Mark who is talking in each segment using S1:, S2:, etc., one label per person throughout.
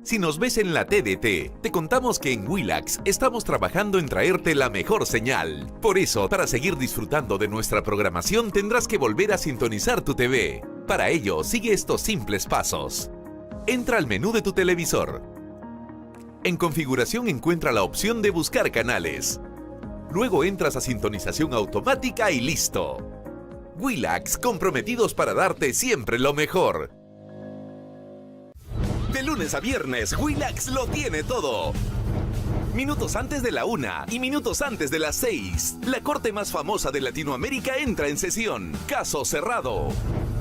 S1: Si nos ves en la TDT, te contamos que en Willax estamos trabajando en traerte la mejor señal. Por eso, para seguir disfrutando de nuestra programación, tendrás que volver a sintonizar tu TV. Para ello, sigue estos simples pasos. Entra al menú de tu televisor. En configuración encuentra la opción de buscar canales. Luego entras a sintonización automática y listo. Willax, comprometidos para darte siempre lo mejor. De lunes a viernes, Willax lo tiene todo. Minutos antes de la 1 y minutos antes de las 6, la corte más famosa de Latinoamérica entra en sesión. Caso cerrado.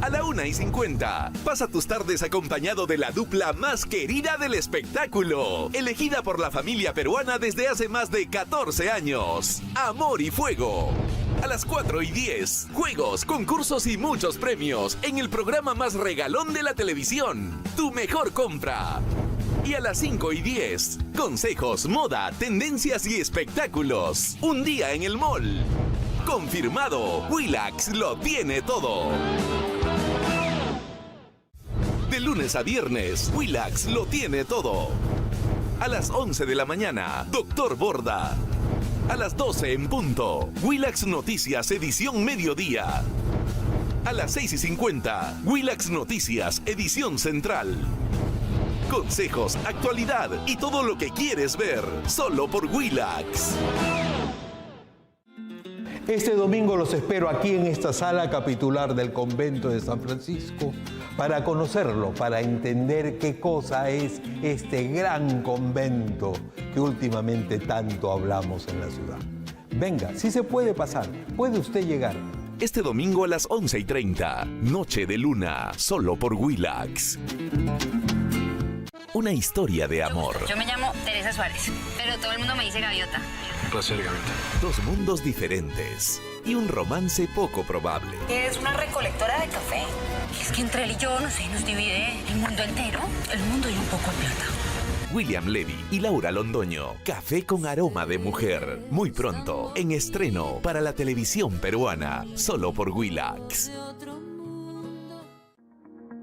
S1: A la 1:50, pasa tus tardes acompañado de la dupla más querida del espectáculo, elegida por la familia peruana desde hace más de 14 años. Amor y Fuego. A las 4:10, juegos, concursos y muchos premios en el programa más regalón de la televisión, Tu Mejor Compra. Y a las 5:10, consejos, moda, tendencias y espectáculos. Un día en el mall. Confirmado, Willax lo tiene todo. De lunes a viernes, Willax lo tiene todo. A las 11 de la mañana, Doctor Borda. A las 12 en punto, Willax Noticias edición mediodía. A las 6:50, Willax Noticias edición central. Consejos, actualidad y todo lo que quieres ver, solo por Willax.
S2: Este domingo los espero aquí en esta sala capitular del convento de San Francisco para conocerlo, para entender qué cosa es este gran convento que últimamente tanto hablamos en la ciudad. Venga, si se puede pasar, puede usted llegar.
S1: Este domingo a las 11:30, Noche de Luna, solo por Willax. Una historia de amor.
S3: Yo me llamo Teresa Suárez, pero todo el mundo me dice Gaviota.
S4: Un placer, Gaviota.
S1: Dos mundos diferentes y un romance poco probable.
S3: Es una recolectora de café. Es que entre él y yo, no sé, nos divide el mundo entero, el mundo y un poco de plata.
S1: William Levy y Laura Londoño. Café con aroma de mujer. Muy pronto, en estreno para la televisión peruana, solo por Willax.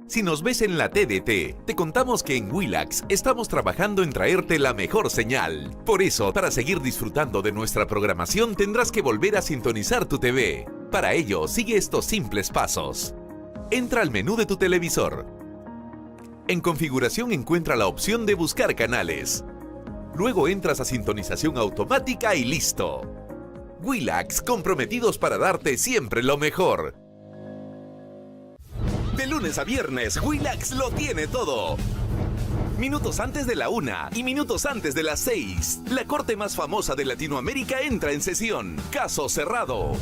S1: Si nos ves en la TDT, te contamos que en Willax estamos trabajando en traerte la mejor señal. Por eso, para seguir disfrutando de nuestra programación, tendrás que volver a sintonizar tu TV. Para ello, sigue estos simples pasos. Entra al menú de tu televisor. En configuración encuentra la opción de buscar canales. Luego entras a sintonización automática y listo. Willax, comprometidos para darte siempre lo mejor. De lunes a viernes, Willax lo tiene todo. Minutos antes de la 1 y minutos antes de las 6, la corte más famosa de Latinoamérica entra en sesión. Caso cerrado.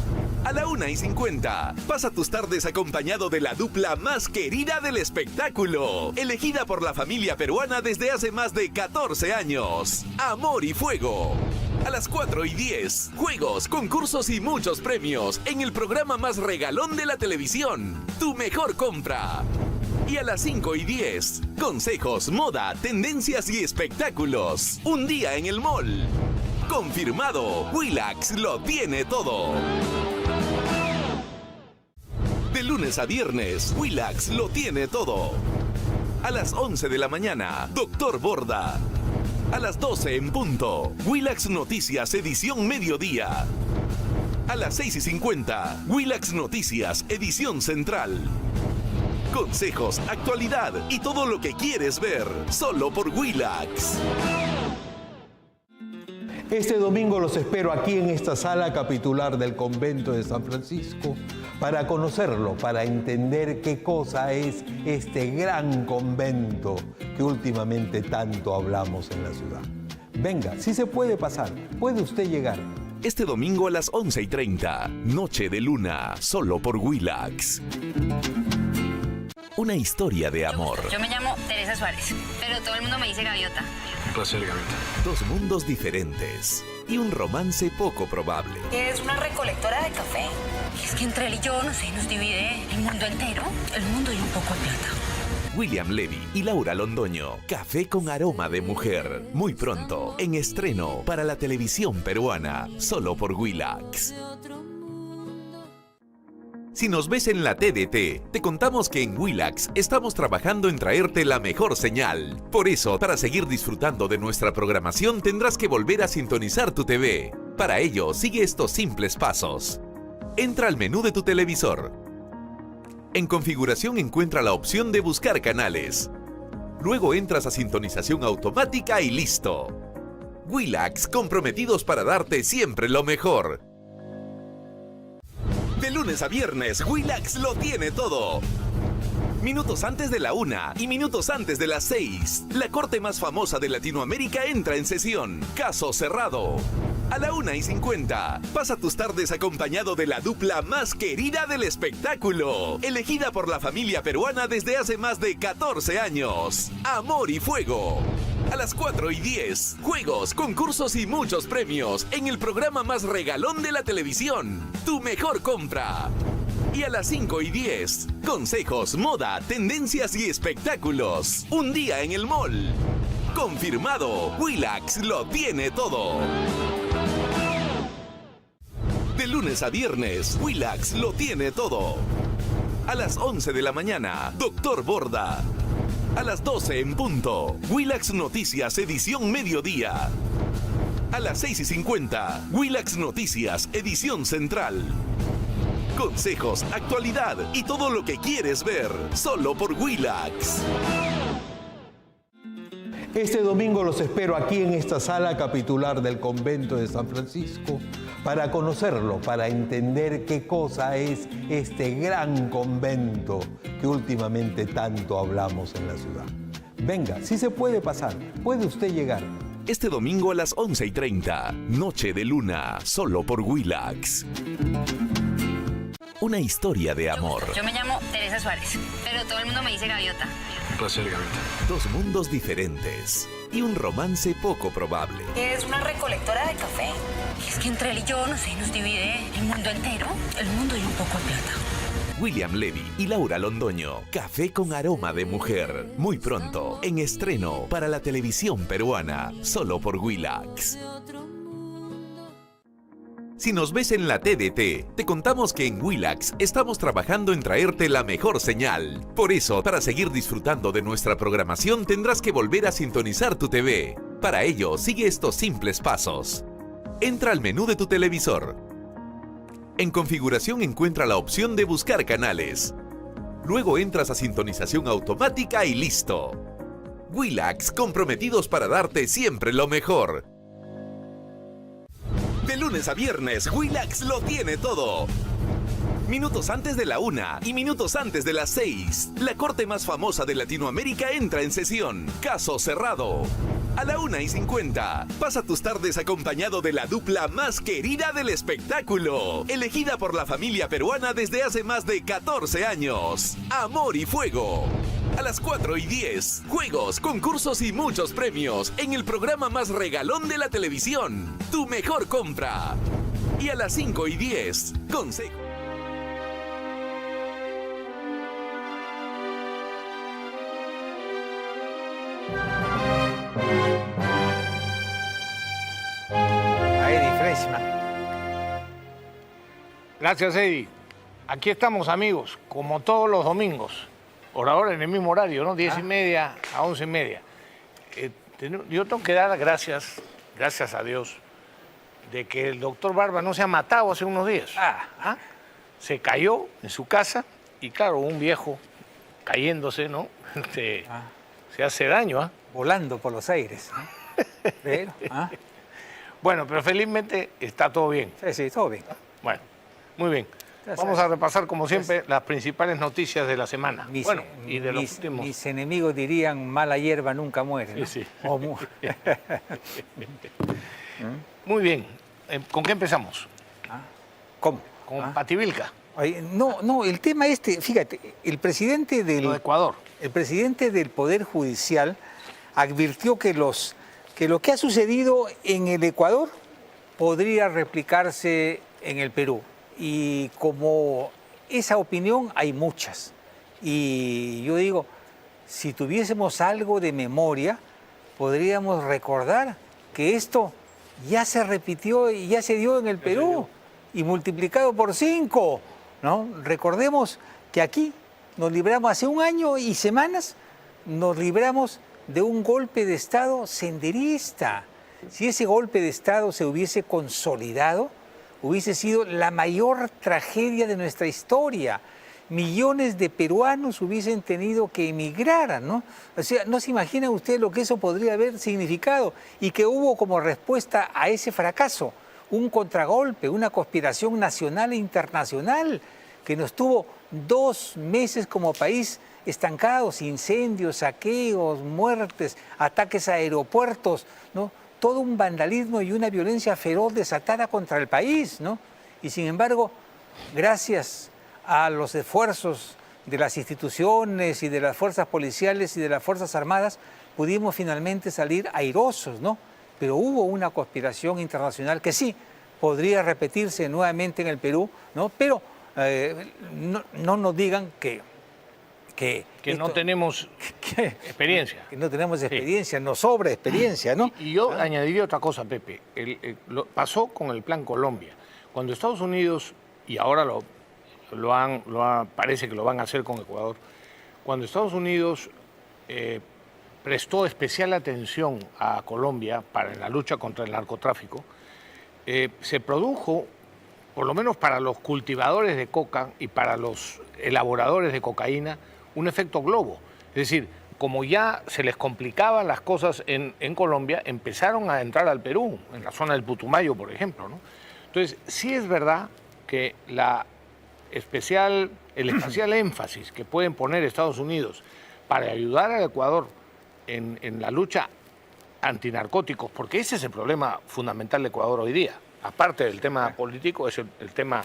S1: A la 1:50, pasa tus tardes acompañado de la dupla más querida del espectáculo, elegida por la familia peruana desde hace más de 14 años. Amor y Fuego. A las 4:10, juegos, concursos y muchos premios en el programa más regalón de la televisión, Tu Mejor Compra. Y a las 5:10, consejos, moda, tendencias y espectáculos. Un día en el mall. Confirmado, Willax lo tiene todo. De lunes a viernes, Willax lo tiene todo. A las 11 de la mañana, Doctor Borda. A las 12 en punto, Willax Noticias edición mediodía. A las 6:50, Willax Noticias edición central. Consejos, actualidad y todo lo que quieres ver, solo por Willax.
S2: Este domingo los espero aquí en esta sala capitular del convento de San Francisco para conocerlo, para entender qué cosa es este gran convento que últimamente tanto hablamos en la ciudad. Venga, si se puede pasar, puede usted llegar.
S1: Este domingo a las 11:30, Noche de Luna, solo por Willax. Una historia de amor.
S3: Yo me llamo Teresa Suárez, pero todo el mundo me dice Gaviota.
S4: Un placer, Gaviota.
S1: Dos mundos diferentes y un romance poco probable.
S3: Es una recolectora de café. Es que entre él y yo, no sé, nos divide el mundo entero, el mundo y un poco de plata.
S1: William Levy y Laura Londoño. Café con aroma de mujer. Muy pronto, en estreno para la televisión peruana, solo por Willax. Si nos ves en la TDT, te contamos que en Willax estamos trabajando en traerte la mejor señal. Por eso, para seguir disfrutando de nuestra programación, tendrás que volver a sintonizar tu TV. Para ello, sigue estos simples pasos. Entra al menú de tu televisor. En configuración encuentra la opción de buscar canales. Luego entras a sintonización automática y listo. Willax, comprometidos para darte siempre lo mejor. De lunes a viernes, Willax lo tiene todo. Minutos antes de la 1 y minutos antes de las 6, la corte más famosa de Latinoamérica entra en sesión. Caso cerrado. A la 1:50, pasa tus tardes acompañado de la dupla más querida del espectáculo, elegida por la familia peruana desde hace más de 14 años. Amor y Fuego. A las 4:10, juegos, concursos y muchos premios en el programa más regalón de la televisión, Tu Mejor Compra. Y a las 5:10, consejos, moda, tendencias y espectáculos. Un día en el mall. Confirmado, Willax lo tiene todo. De lunes a viernes, Willax lo tiene todo. A las 11 de la mañana, Doctor Borda. A las 12 en punto, Willax Noticias edición mediodía. A las 6:50, Willax Noticias edición central. Consejos, actualidad y todo lo que quieres ver, solo por Willax.
S2: Este domingo los espero aquí en esta sala capitular del convento de San Francisco para conocerlo, para entender qué cosa es este gran convento que últimamente tanto hablamos en la ciudad. Venga, si se puede pasar, puede usted llegar.
S1: Este domingo a las 11:30, Noche de Luna, solo por Willax. Una historia de amor.
S3: Yo me llamo Teresa Suárez, pero todo el mundo me dice Gaviota.
S4: Un placer, Gaviota.
S1: Dos mundos diferentes y un romance poco probable.
S3: Es una recolectora de café. Es que entre él y yo, no sé, nos divide el mundo entero, el mundo y un poco de plata.
S1: William Levy y Laura Londoño. Café con aroma de mujer. Muy pronto, en estreno para la televisión peruana, solo por Willax. Si nos ves en la TDT, te contamos que en Willax estamos trabajando en traerte la mejor señal. Por eso, para seguir disfrutando de nuestra programación, tendrás que volver a sintonizar tu TV. Para ello, sigue estos simples pasos. Entra al menú de tu televisor. En configuración encuentra la opción de buscar canales. Luego entras a sintonización automática y listo. Willax, comprometidos para darte siempre lo mejor. De lunes a viernes, Willax lo tiene todo. Minutos antes de la 1 y minutos antes de las 6, la corte más famosa de Latinoamérica entra en sesión. Caso cerrado. A la 1:50, pasa tus tardes acompañado de la dupla más querida del espectáculo, elegida por la familia peruana desde hace más de 14 años. Amor y Fuego. A las 4:10, juegos, concursos y muchos premios en el programa más regalón de la televisión, Tu Mejor Compra. Y a las 5:10, consejos.
S5: Gracias, Eddie. Aquí estamos, amigos, como todos los domingos. Por ahora en el mismo horario, ¿no? 10:30 a 11:30. Yo tengo que dar gracias a Dios, de que el doctor Barba no se ha matado hace unos días. Se cayó en su casa y, claro, un viejo cayéndose, ¿no? Se hace daño,
S6: Volando por los aires. Pero,
S5: Bueno, pero felizmente está todo bien.
S6: Sí, todo bien.
S5: Bueno, muy bien.
S6: Gracias.
S5: Vamos a repasar, como siempre, las principales noticias de la semana. Y de los últimos.
S6: Mis enemigos dirían, mala hierba nunca muere, ¿no?
S5: Sí.
S6: Muy
S5: bien. ¿Con qué empezamos?
S6: ¿Cómo?
S5: Con Pativilca.
S6: No, el tema fíjate, el presidente del...
S5: Lo de Ecuador.
S6: El presidente del Poder Judicial advirtió que lo que ha sucedido en el Ecuador podría replicarse en el Perú. Y como esa opinión hay muchas. Y yo digo, si tuviésemos algo de memoria, podríamos recordar que esto ya se repitió y ya se dio en el Perú. Y multiplicado por 5. ¿no? Recordemos que aquí nos libramos hace un año y semanas, nos libramos de un golpe de Estado senderista. Si ese golpe de Estado se hubiese consolidado, hubiese sido la mayor tragedia de nuestra historia. Millones de peruanos hubiesen tenido que emigrar, ¿no? O sea, no se imagina usted lo que eso podría haber significado y que hubo como respuesta a ese fracaso un contragolpe, una conspiración nacional e internacional que nos tuvo 2 meses como país estancados, incendios, saqueos, muertes, ataques a aeropuertos, ¿no? Todo un vandalismo y una violencia feroz desatada contra el país, ¿no? Y sin embargo, gracias a los esfuerzos de las instituciones y de las fuerzas policiales y de las fuerzas armadas, pudimos finalmente salir airosos, ¿no? Pero hubo una conspiración internacional que sí podría repetirse nuevamente en el Perú, ¿no? Pero no nos digan que
S5: no tenemos experiencia.
S6: Que no tenemos experiencia, nos sobra experiencia, ¿no?
S5: Y yo añadiría otra cosa, Pepe. Pasó con el Plan Colombia. Cuando Estados Unidos, y ahora parece que lo van a hacer con Ecuador, cuando Estados Unidos prestó especial atención a Colombia para la lucha contra el narcotráfico, se produjo, por lo menos para los cultivadores de coca y para los elaboradores de cocaína, un efecto globo. Es decir, como ya se les complicaban las cosas en Colombia, empezaron a entrar al Perú, en la zona del Putumayo, por ejemplo, ¿no? Entonces, sí es verdad que el especial énfasis que pueden poner Estados Unidos para ayudar al Ecuador en la lucha antinarcóticos, porque ese es el problema fundamental de Ecuador hoy día, aparte del tema político, es el tema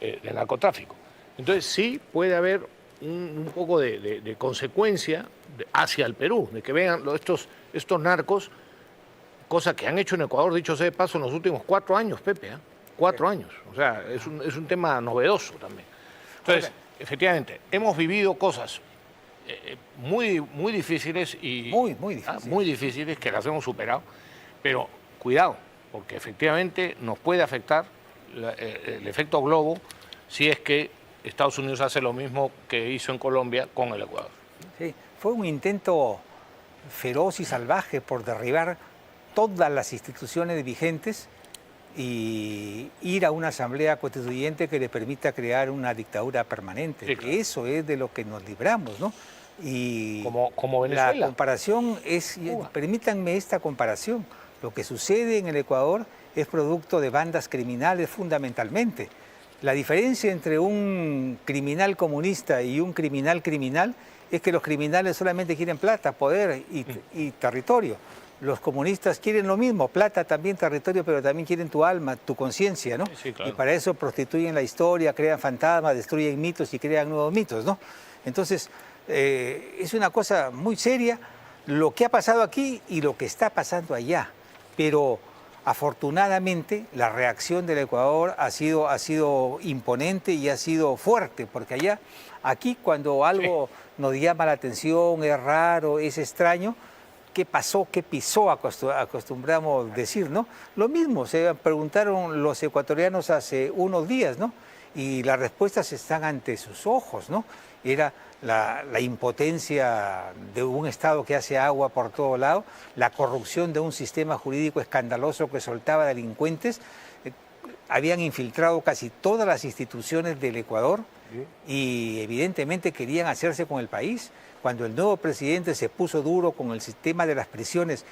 S5: del narcotráfico. Entonces sí puede haber un poco de consecuencia hacia el Perú, de que vean estos narcos, cosa que han hecho en Ecuador, dicho sea de paso, en los últimos 4 años, Pepe, 4 años. O sea, es un tema novedoso también. Entonces, efectivamente, hemos vivido cosas muy difíciles y muy difíciles que las hemos superado, pero cuidado, porque efectivamente nos puede afectar el efecto globo si es que Estados Unidos hace lo mismo que hizo en Colombia con el Ecuador.
S6: Sí, fue un intento feroz y salvaje por derribar todas las instituciones vigentes y ir a una asamblea constituyente que le permita crear una dictadura permanente. Sí, claro. Eso es de lo que nos libramos, ¿no? Y
S5: como Venezuela.
S6: La comparación es, permítanme esta comparación, lo que sucede en el Ecuador es producto de bandas criminales fundamentalmente. La diferencia entre un criminal comunista y un criminal es que los criminales solamente quieren plata, poder y territorio. Los comunistas quieren lo mismo, plata, también territorio, pero también quieren tu alma, tu conciencia, ¿no?
S5: Sí, claro.
S6: Y para eso prostituyen la historia, crean fantasmas, destruyen mitos y crean nuevos mitos, ¿no? Entonces, es una cosa muy seria lo que ha pasado aquí y lo que está pasando allá. Pero afortunadamente la reacción del Ecuador ha sido imponente y ha sido fuerte, porque aquí cuando algo nos llama la atención, es raro, es extraño, ¿qué pasó? ¿Qué pisó? Acostumbramos decir, ¿no? Lo mismo se preguntaron los ecuatorianos hace unos días, ¿no? Y las respuestas están ante sus ojos, ¿no? Era la impotencia de un Estado que hace agua por todo lado, la corrupción de un sistema jurídico escandaloso que soltaba delincuentes. Habían infiltrado casi todas las instituciones del Ecuador y evidentemente querían hacerse con el país. Cuando el nuevo presidente se puso duro con el sistema de las prisiones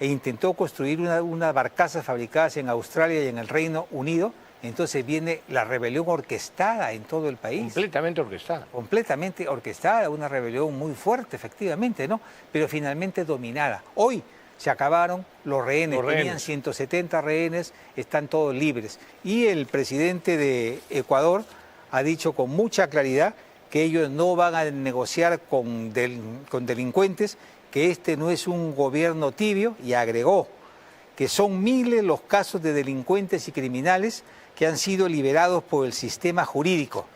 S6: e intentó construir unas barcazas fabricadas en Australia y en el Reino Unido, entonces viene la rebelión orquestada en todo el país.
S5: Completamente orquestada.
S6: Completamente orquestada, una rebelión muy fuerte, efectivamente, ¿no? Pero finalmente dominada. Hoy se acabaron los rehenes, tenían 170 rehenes, están todos libres. Y el presidente de Ecuador ha dicho con mucha claridad que ellos no van a negociar con delincuentes, que este no es un gobierno tibio, y agregó que son miles los casos de delincuentes y criminales que han sido liberados por el sistema jurídico.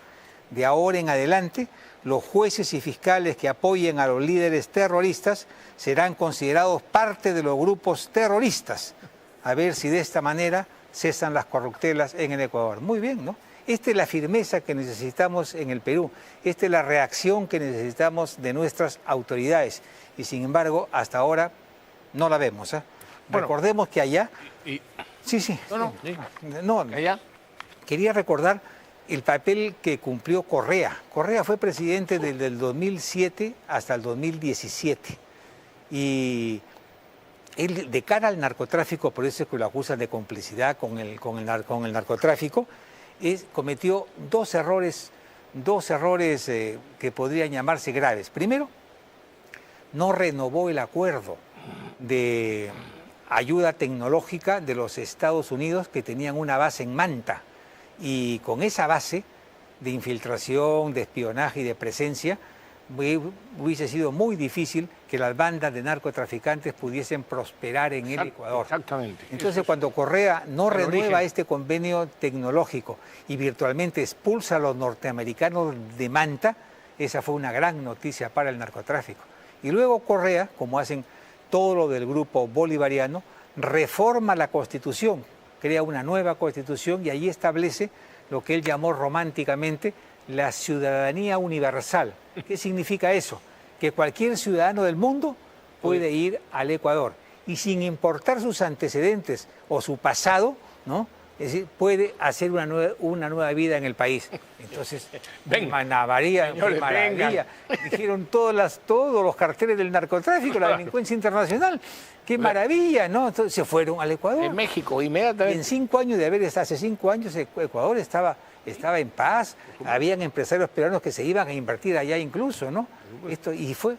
S6: De ahora en adelante, los jueces y fiscales que apoyen a los líderes terroristas serán considerados parte de los grupos terroristas. A ver si de esta manera cesan las corruptelas en el Ecuador. Muy bien, ¿no? Esta es la firmeza que necesitamos en el Perú, esta es la reacción que necesitamos de nuestras autoridades. Y sin embargo, hasta ahora no la vemos.
S5: Bueno,
S6: recordemos que allá... Sí. No,
S5: allá.
S6: Quería recordar el papel que cumplió Correa. Correa fue presidente desde el 2007 hasta el 2017. Y él, de cara al narcotráfico, por eso es que lo acusan de complicidad con el narcotráfico, cometió dos errores que podrían llamarse graves. Primero, no renovó el acuerdo de ayuda tecnológica de los Estados Unidos, que tenían una base en Manta, y con esa base de infiltración, de espionaje y de presencia, hubiese sido muy difícil que las bandas de narcotraficantes pudiesen prosperar en el Ecuador.
S5: Exactamente.
S6: Entonces, cuando Correa no renueva este convenio tecnológico y virtualmente expulsa a los norteamericanos de Manta, esa fue una gran noticia para el narcotráfico. Y luego Correa, como hacen todo lo del grupo bolivariano, reforma la Constitución, crea una nueva Constitución y ahí establece lo que él llamó románticamente la ciudadanía universal. ¿Qué significa eso? Que cualquier ciudadano del mundo puede ir al Ecuador y sin importar sus antecedentes o su pasado, ¿no? Es decir, puede hacer una nueva vida en el país. Entonces, maravilla. Dijeron todos los carteles del narcotráfico, la delincuencia internacional. ¡Qué maravilla! ¿No? Entonces se fueron al Ecuador.
S5: En México, inmediatamente.
S6: Y en 5 años de haber estado, hace 5 años, Ecuador estaba en paz. Habían empresarios peruanos que se iban a invertir allá incluso, ¿no?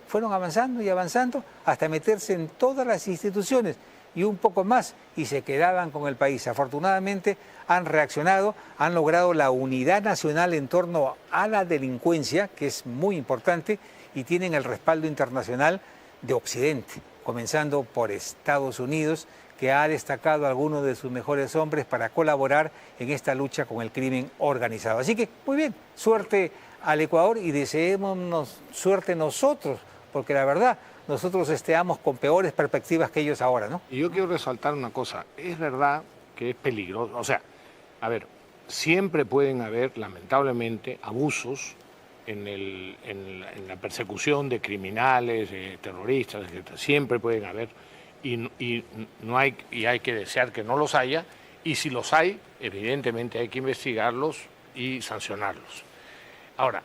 S6: Fueron avanzando y avanzando hasta meterse en todas las instituciones y un poco más, y se quedaban con el país. Afortunadamente han reaccionado, han logrado la unidad nacional en torno a la delincuencia, que es muy importante, y tienen el respaldo internacional de Occidente, comenzando por Estados Unidos, que ha destacado a algunos de sus mejores hombres para colaborar en esta lucha con el crimen organizado. Así que, muy bien, suerte al Ecuador y deseémonos suerte nosotros, porque la verdad, nosotros estamos con peores perspectivas que ellos ahora, ¿no?
S5: Y yo quiero resaltar una cosa, es verdad que es peligroso, o sea, a ver, siempre pueden haber, lamentablemente, abusos en la persecución de criminales, terroristas, etc. Siempre pueden haber, y hay que desear que no los haya, y si los hay, evidentemente hay que investigarlos y sancionarlos. Ahora,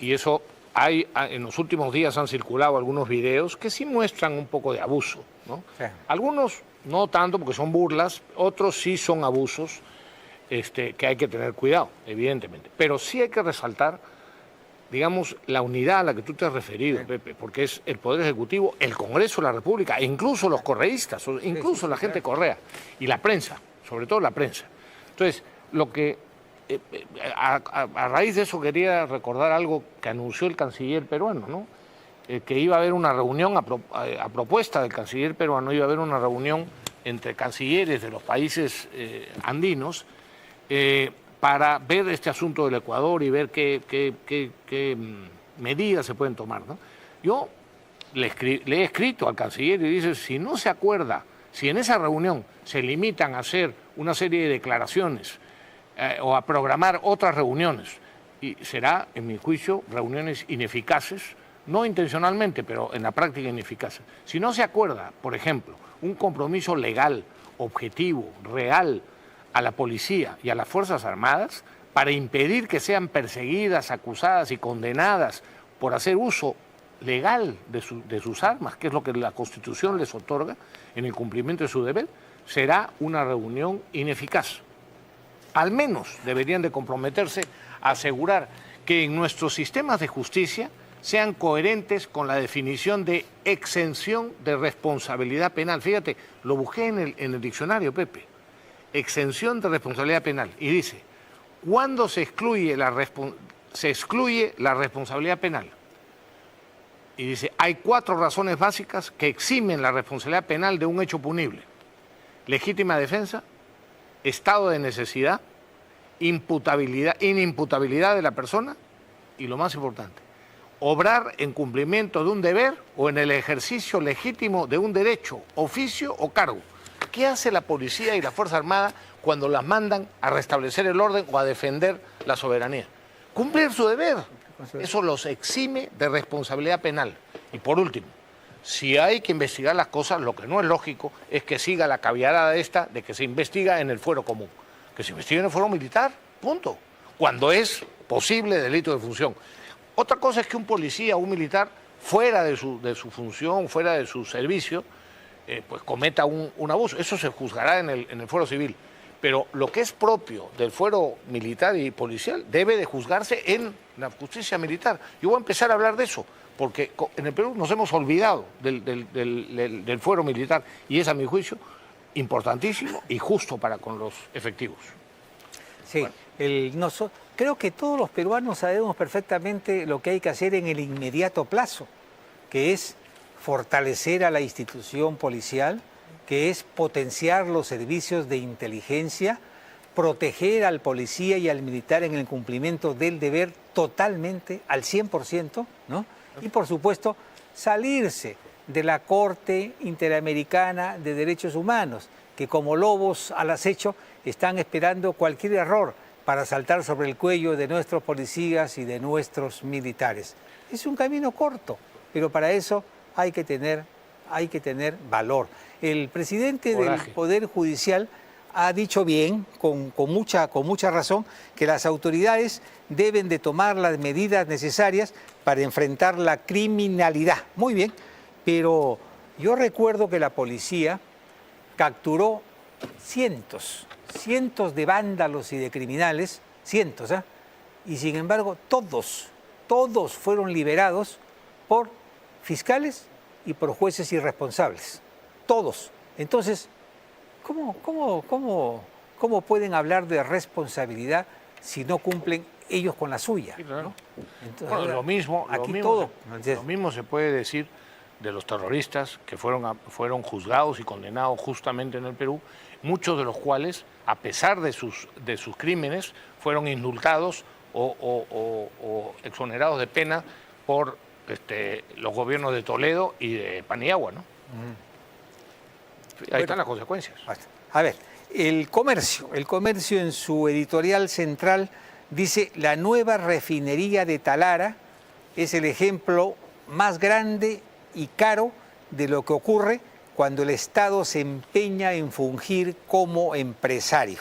S5: y eso... en los últimos días han circulado algunos videos que sí muestran un poco de abuso, ¿no? Sí. Algunos no tanto porque son burlas, otros sí son abusos que hay que tener cuidado, evidentemente. Pero sí hay que resaltar, digamos, la unidad a la que tú te has referido, sí, Pepe, porque es el Poder Ejecutivo, el Congreso de la República, e incluso los correístas, incluso la gente Correa, y la prensa, sobre todo la prensa. Entonces, lo que... A raíz de eso quería recordar algo que anunció el canciller peruano, ¿no? Que iba a haber una reunión a propuesta del canciller peruano, iba a haber una reunión entre cancilleres de los países andinos para ver este asunto del Ecuador y ver qué medidas se pueden tomar, ¿no? Yo le he escrito al canciller y dice, si no se acuerda, si en esa reunión se limitan a hacer una serie de declaraciones o a programar otras reuniones, y será, en mi juicio, reuniones ineficaces, no intencionalmente, pero en la práctica ineficaces. Si no se acuerda, por ejemplo, un compromiso legal, objetivo, real, a la policía y a las Fuerzas Armadas para impedir que sean perseguidas, acusadas y condenadas por hacer uso legal de sus armas, que es lo que la Constitución les otorga en el cumplimiento de su deber, será una reunión ineficaz. Al menos deberían de comprometerse a asegurar que en nuestros sistemas de justicia sean coherentes con la definición de exención de responsabilidad penal. Fíjate, lo busqué en el diccionario, Pepe. Exención de responsabilidad penal. Y dice, ¿cuándo se excluye la responsabilidad penal? Y dice, hay 4 razones básicas que eximen la responsabilidad penal de un hecho punible. Legítima defensa, estado de necesidad, inimputabilidad de la persona y, lo más importante, obrar en cumplimiento de un deber o en el ejercicio legítimo de un derecho, oficio o cargo. ¿qué hace la policía y la Fuerza Armada cuando las mandan a restablecer el orden o a defender la soberanía? Cumplir su deber. Eso los exime de responsabilidad penal. Y por último, si hay que investigar las cosas, lo que no es lógico es que siga la caviarada esta de que se investiga en el fuero común. Que se investigue en el fuero militar, punto. Cuando es posible delito de función. Otra cosa es que un policía o un militar, fuera de su función, fuera de su servicio, pues cometa un abuso. Eso se juzgará en el fuero civil. Pero lo que es propio del fuero militar y policial debe de juzgarse en la justicia militar. Yo voy a empezar a hablar de eso, porque en el Perú nos hemos olvidado del fuero militar y es, a mi juicio, importantísimo y justo para con los efectivos.
S6: Sí, creo que todos los peruanos sabemos perfectamente lo que hay que hacer en el inmediato plazo, que es fortalecer a la institución policial, que es potenciar los servicios de inteligencia, proteger al policía y al militar en el cumplimiento del deber totalmente, al 100%, ¿no? Y por supuesto, salirse de la Corte Interamericana de Derechos Humanos, que como lobos al acecho están esperando cualquier error para saltar sobre el cuello de nuestros policías y de nuestros militares. Es un camino corto, pero para eso hay que tener valor. El presidente del Poder Judicial ha dicho bien, con mucha razón, que las autoridades deben de tomar las medidas necesarias para enfrentar la criminalidad. Muy bien, pero yo recuerdo que la policía capturó cientos de vándalos y de criminales, cientos, y sin embargo todos fueron liberados por fiscales y por jueces irresponsables. Todos. Entonces, ¿cómo pueden hablar de responsabilidad si no cumplen ellos con la suya?
S5: Sí, claro.
S6: ¿No? Entonces,
S5: bueno, lo mismo se puede decir de los terroristas que fueron juzgados y condenados justamente en el Perú, muchos de los cuales, a pesar de sus crímenes, fueron indultados o exonerados de pena por los gobiernos de Toledo y de Paniagua, ¿no? Ahí están las consecuencias.
S6: A ver, el comercio en su editorial central dice: la nueva refinería de Talara es el ejemplo más grande y caro de lo que ocurre cuando el Estado se empeña en fungir como empresario.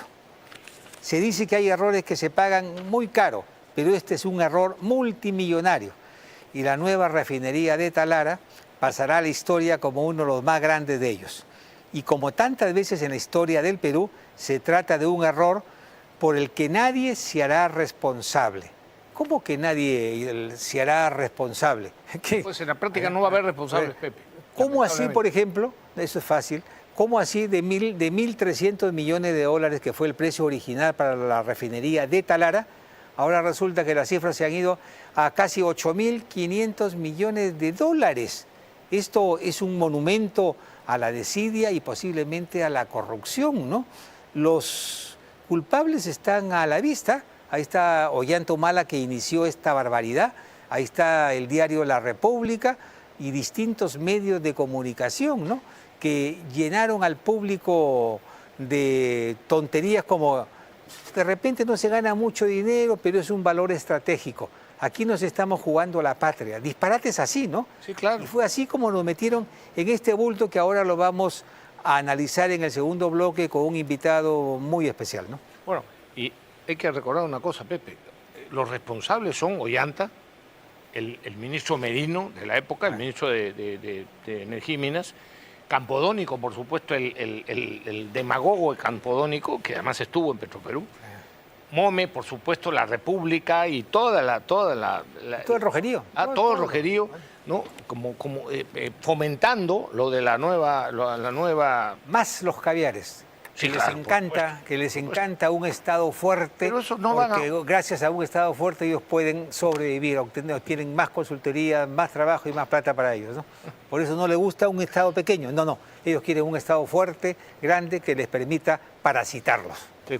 S6: Se dice que hay errores que se pagan muy caro, pero este es un error multimillonario. Y la nueva refinería de Talara pasará a la historia como uno de los más grandes de ellos. Y como tantas veces en la historia del Perú, se trata de un error por el que nadie se hará responsable. ¿Cómo que nadie se hará responsable?
S5: Pues en la práctica no va a haber responsables, Pepe.
S6: ¿Cómo así, por ejemplo, eso es fácil, cómo así de 1.300 millones de dólares, que fue el precio original para la refinería de Talara, ahora resulta que las cifras se han ido a casi 8.500 millones de dólares? Esto es un monumento a la desidia y posiblemente a la corrupción, ¿no? Los culpables están a la vista. Ahí está Ollanta Humala, que inició esta barbaridad. Ahí está el diario La República y distintos medios de comunicación, ¿no?, que llenaron al público de tonterías como: de repente no se gana mucho dinero, pero es un valor estratégico. Aquí nos estamos jugando la patria. Disparates así, ¿no?
S5: Sí, claro.
S6: Y fue así como nos metieron en este bulto que ahora lo vamos a analizar en el segundo bloque con un invitado muy especial, ¿no?
S5: Bueno, y hay que recordar una cosa, Pepe. Los responsables son Ollanta, el ministro Merino de la época, el ministro de Energía y Minas, Campodónico, por supuesto, el demagogo Campodónico, que además estuvo en Petroperú, Mome, por supuesto, La República y todo el
S6: rojerío.
S5: Todo el rojerío, ¿no? Como fomentando lo de la nueva...
S6: Más los caviares.
S5: Sí,
S6: Que les encanta un Estado fuerte,
S5: pero eso no
S6: porque gracias a un Estado fuerte ellos pueden sobrevivir, tienen más consultoría, más trabajo y más plata para ellos, ¿no? Por eso no les gusta un Estado pequeño, no, ellos quieren un Estado fuerte, grande, que les permita parasitarlos.
S5: Sí,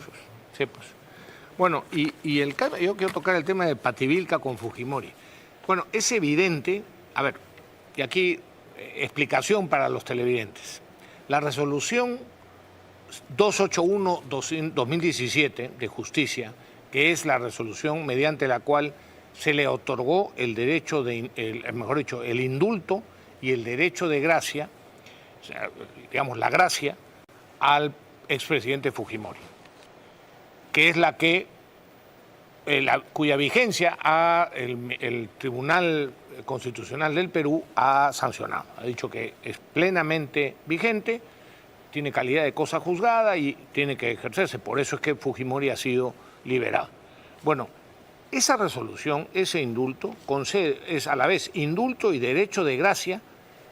S5: pues. Bueno, yo quiero tocar el tema de Pativilca con Fujimori. Bueno, es evidente, a ver, y aquí explicación para los televidentes. La resolución 281-2017 de justicia, que es la resolución mediante la cual se le otorgó el derecho mejor dicho, el indulto y el derecho de gracia, o sea, digamos la gracia, al expresidente Fujimori, que es la que cuya vigencia el Tribunal Constitucional del Perú ha sancionado. Ha dicho que es plenamente vigente, tiene calidad de cosa juzgada y tiene que ejercerse. Por eso es que Fujimori ha sido liberado. Bueno, esa resolución, ese indulto, es a la vez indulto y derecho de gracia,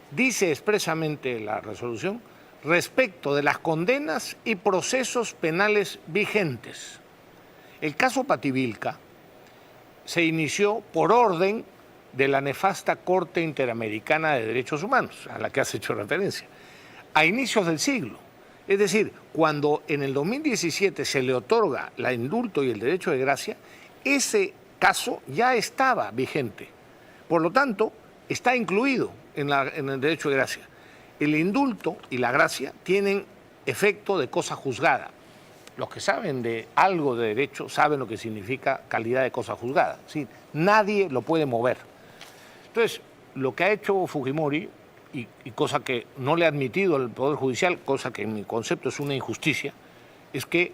S5: dice expresamente la resolución, respecto de las condenas y procesos penales vigentes. El caso Pativilca se inició por orden de la nefasta Corte Interamericana de Derechos Humanos, a la que has hecho referencia, a inicios del siglo. Es decir, cuando en el 2017 se le otorga el indulto y el derecho de gracia, ese caso ya estaba vigente. Por lo tanto, está incluido en el derecho de gracia. El indulto y la gracia tienen efecto de cosa juzgada. Los que saben de algo de derecho saben lo que significa calidad de cosa juzgada. ¿Sí? Nadie lo puede mover. Entonces, lo que ha hecho Fujimori, y cosa que no le ha admitido el Poder Judicial, cosa que en mi concepto es una injusticia, es que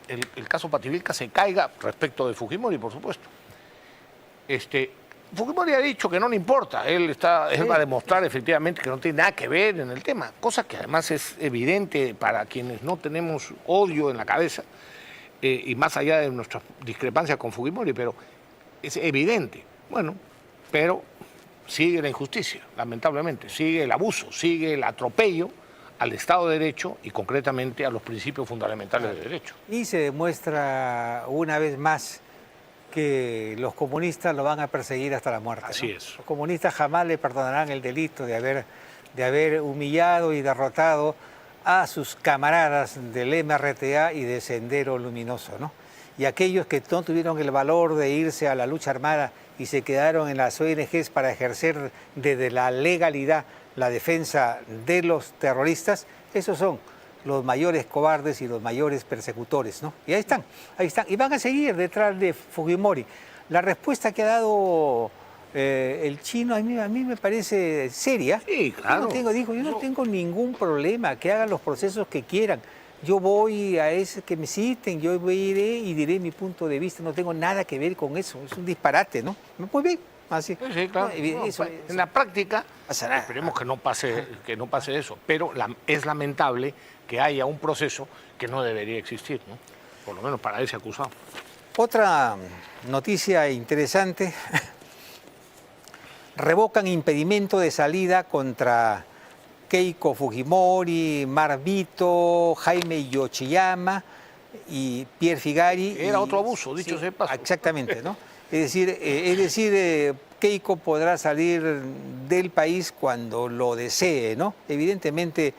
S5: el caso Pativilca se caiga respecto de Fujimori, por supuesto. Fujimori ha dicho que no le importa, él va a demostrar efectivamente que no tiene nada que ver en el tema, cosa que además es evidente para quienes no tenemos odio en la cabeza, y más allá de nuestras discrepancias con Fujimori, pero es evidente. Bueno, pero sigue la injusticia, lamentablemente, sigue el abuso, sigue el atropello al Estado de Derecho y concretamente a los principios fundamentales del derecho.
S6: Y se demuestra una vez más que los comunistas lo van a perseguir hasta la muerte.
S5: Así
S6: ¿no?
S5: es.
S6: Los comunistas jamás le perdonarán el delito de haber humillado y derrotado a sus camaradas del MRTA y de Sendero Luminoso, ¿no? Y aquellos que no tuvieron el valor de irse a la lucha armada y se quedaron en las ONGs para ejercer desde la legalidad la defensa de los terroristas, esos son los mayores cobardes y los mayores persecutores, ¿no? Y ahí están, y van a seguir detrás de Fujimori. La respuesta que ha dado el chino a mí me parece seria.
S5: Sí, claro.
S6: Yo no tengo ningún problema, que hagan los procesos que quieran. Yo voy a ese que me citen, yo iré y diré mi punto de vista, no tengo nada que ver con eso, es un disparate, ¿no? Muy bien, así.
S5: Sí, claro. En la práctica, esperemos que no pase eso, pero es lamentable que haya un proceso que no debería existir, ¿no? Por lo menos para ese acusado.
S6: Otra noticia interesante, revocan impedimento de salida contra Keiko Fujimori, Marvito, Jaime Yoshiyama y Pierre Figari.
S5: Era otro abuso, dicho sea de paso.
S6: Exactamente, ¿no? Es decir, Keiko podrá salir del país cuando lo desee, ¿no? Evidentemente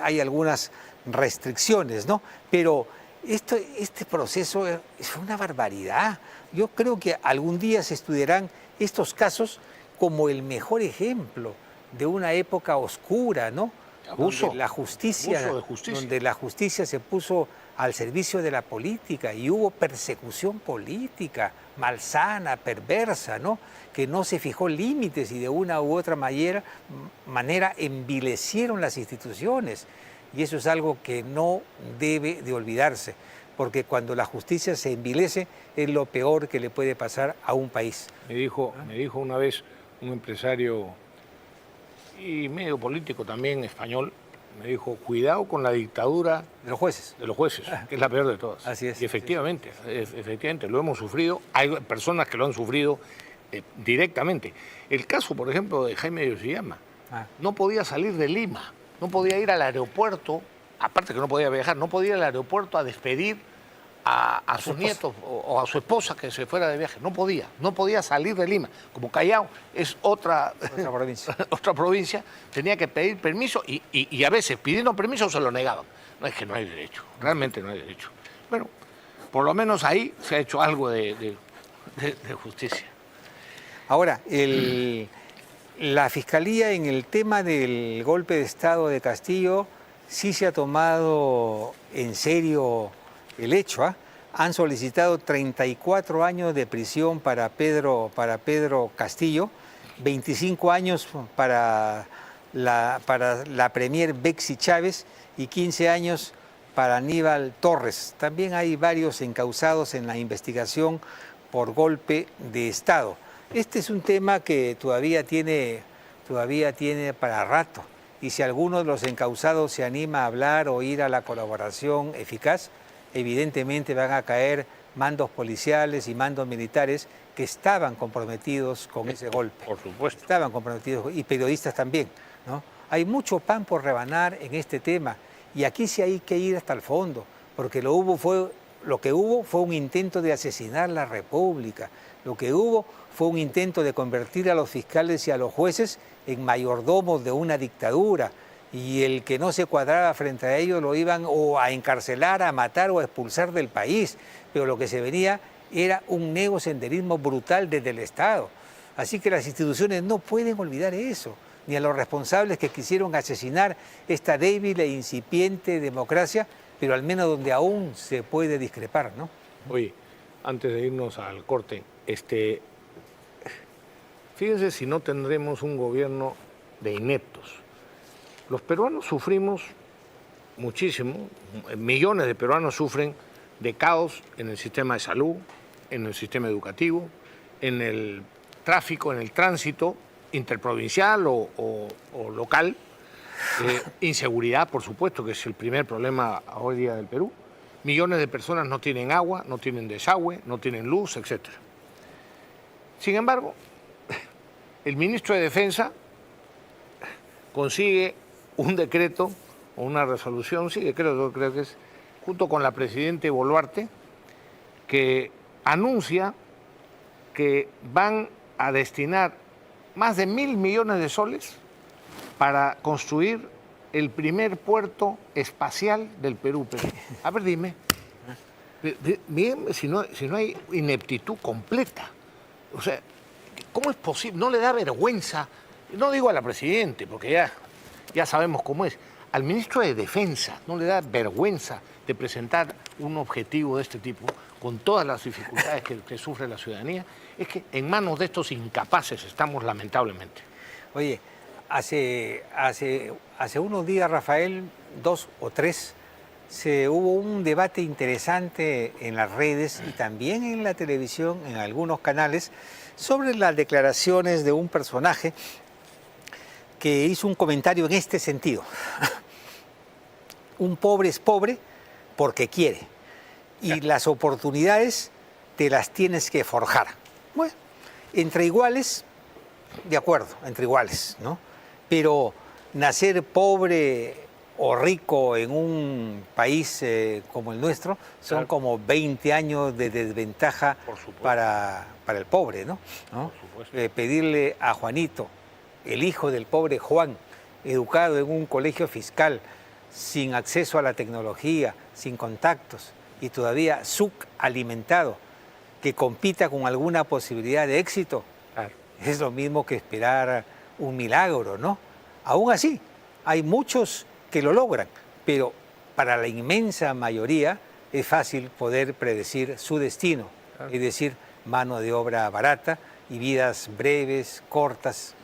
S6: hay algunas restricciones, ¿no? Pero este proceso es una barbaridad. Yo creo que algún día se estudiarán estos casos como el mejor ejemplo de una época oscura, ¿no?
S5: Abuso.
S6: Donde la justicia,
S5: Abuso de justicia.
S6: donde la justicia se puso al servicio de la política y hubo persecución política, malsana, perversa, ¿no? Que no se fijó límites y de una u otra manera envilecieron las instituciones. Y eso es algo que no debe de olvidarse, porque cuando la justicia se envilece es lo peor que le puede pasar a un país.
S5: Me dijo una vez un empresario y medio político también español, me dijo, cuidado con la dictadura
S6: De los jueces.
S5: de los jueces, que es la peor de todas.
S6: Así es.
S5: Y efectivamente, lo hemos sufrido. Hay personas que lo han sufrido directamente. El caso, por ejemplo, de Jaime Yoshiyama, no podía salir de Lima, no podía ir al aeropuerto, aparte que no podía viajar, no podía ir al aeropuerto a despedir a sus nietos o a su esposa que se fuera de viaje. No podía salir de Lima. Como Callao es otra provincia. Otra provincia, tenía que pedir permiso y a veces pidiendo permiso se lo negaban. No es que no hay derecho, realmente no hay derecho. Bueno, por lo menos ahí se ha hecho algo de justicia.
S6: Ahora, la Fiscalía en el tema del golpe de Estado de Castillo sí se ha tomado en serio el hecho. Han solicitado 34 años de prisión para Pedro Castillo, 25 años para la premier Betsy Chávez y 15 años para Aníbal Torres. También hay varios encausados en la investigación por golpe de Estado. Este es un tema que todavía tiene para rato. Y si alguno de los encausados se anima a hablar o ir a la colaboración eficaz, evidentemente van a caer mandos policiales y mandos militares que estaban comprometidos con ese golpe.
S5: Por supuesto.
S6: Estaban comprometidos, y periodistas también, ¿no? Hay mucho pan por rebanar en este tema, y aquí sí hay que ir hasta el fondo, porque lo que hubo fue un intento de asesinar la República, lo que hubo fue un intento de convertir a los fiscales y a los jueces en mayordomos de una dictadura, y el que no se cuadraba frente a ellos lo iban o a encarcelar, a matar o a expulsar del país. Pero lo que se venía era un neosenderismo brutal desde el Estado. Así que las instituciones no pueden olvidar eso, ni a los responsables que quisieron asesinar esta débil e incipiente democracia, pero al menos donde aún se puede discrepar, ¿no?
S5: Oye, antes de irnos al corte, fíjense si no tendremos un gobierno de ineptos. Los peruanos sufrimos muchísimo, millones de peruanos sufren de caos en el sistema de salud, en el sistema educativo, en el tráfico, en el tránsito interprovincial o local, inseguridad, por supuesto, que es el primer problema hoy día del Perú. Millones de personas no tienen agua, no tienen desagüe, no tienen luz, etc. Sin embargo, el ministro de Defensa consigue un decreto o una resolución, sí, creo que es, junto con la presidenta Boluarte, que anuncia que van a destinar más de 1.000 millones de soles para construir el primer puerto espacial del Perú. A ver, dime, si no hay ineptitud completa. O sea, ¿cómo es posible? ¿No le da vergüenza? No digo a la presidenta, porque ya sabemos cómo es. Al ministro de Defensa no le da vergüenza de presentar un objetivo de este tipo con todas las dificultades que sufre la ciudadanía. Es que en manos de estos incapaces estamos, lamentablemente.
S6: Oye, hace unos días, Rafael, 2 o 3, hubo un debate interesante en las redes y también en la televisión, en algunos canales, sobre las declaraciones de un personaje que hizo un comentario en este sentido. Un pobre es pobre porque quiere, y las oportunidades te las tienes que forjar. Bueno, entre iguales, de acuerdo, entre iguales, ¿no? Pero nacer pobre o rico en un país como el nuestro son como 20 años de desventaja para el pobre, ¿no? Pedirle a Juanito, el hijo del pobre Juan, educado en un colegio fiscal, sin acceso a la tecnología, sin contactos y todavía subalimentado, que compita con alguna posibilidad de éxito, es lo mismo que esperar un milagro, ¿no? Aún así, hay muchos que lo logran, pero para la inmensa mayoría es fácil poder predecir su destino, es decir, mano de obra barata y vidas breves, cortas,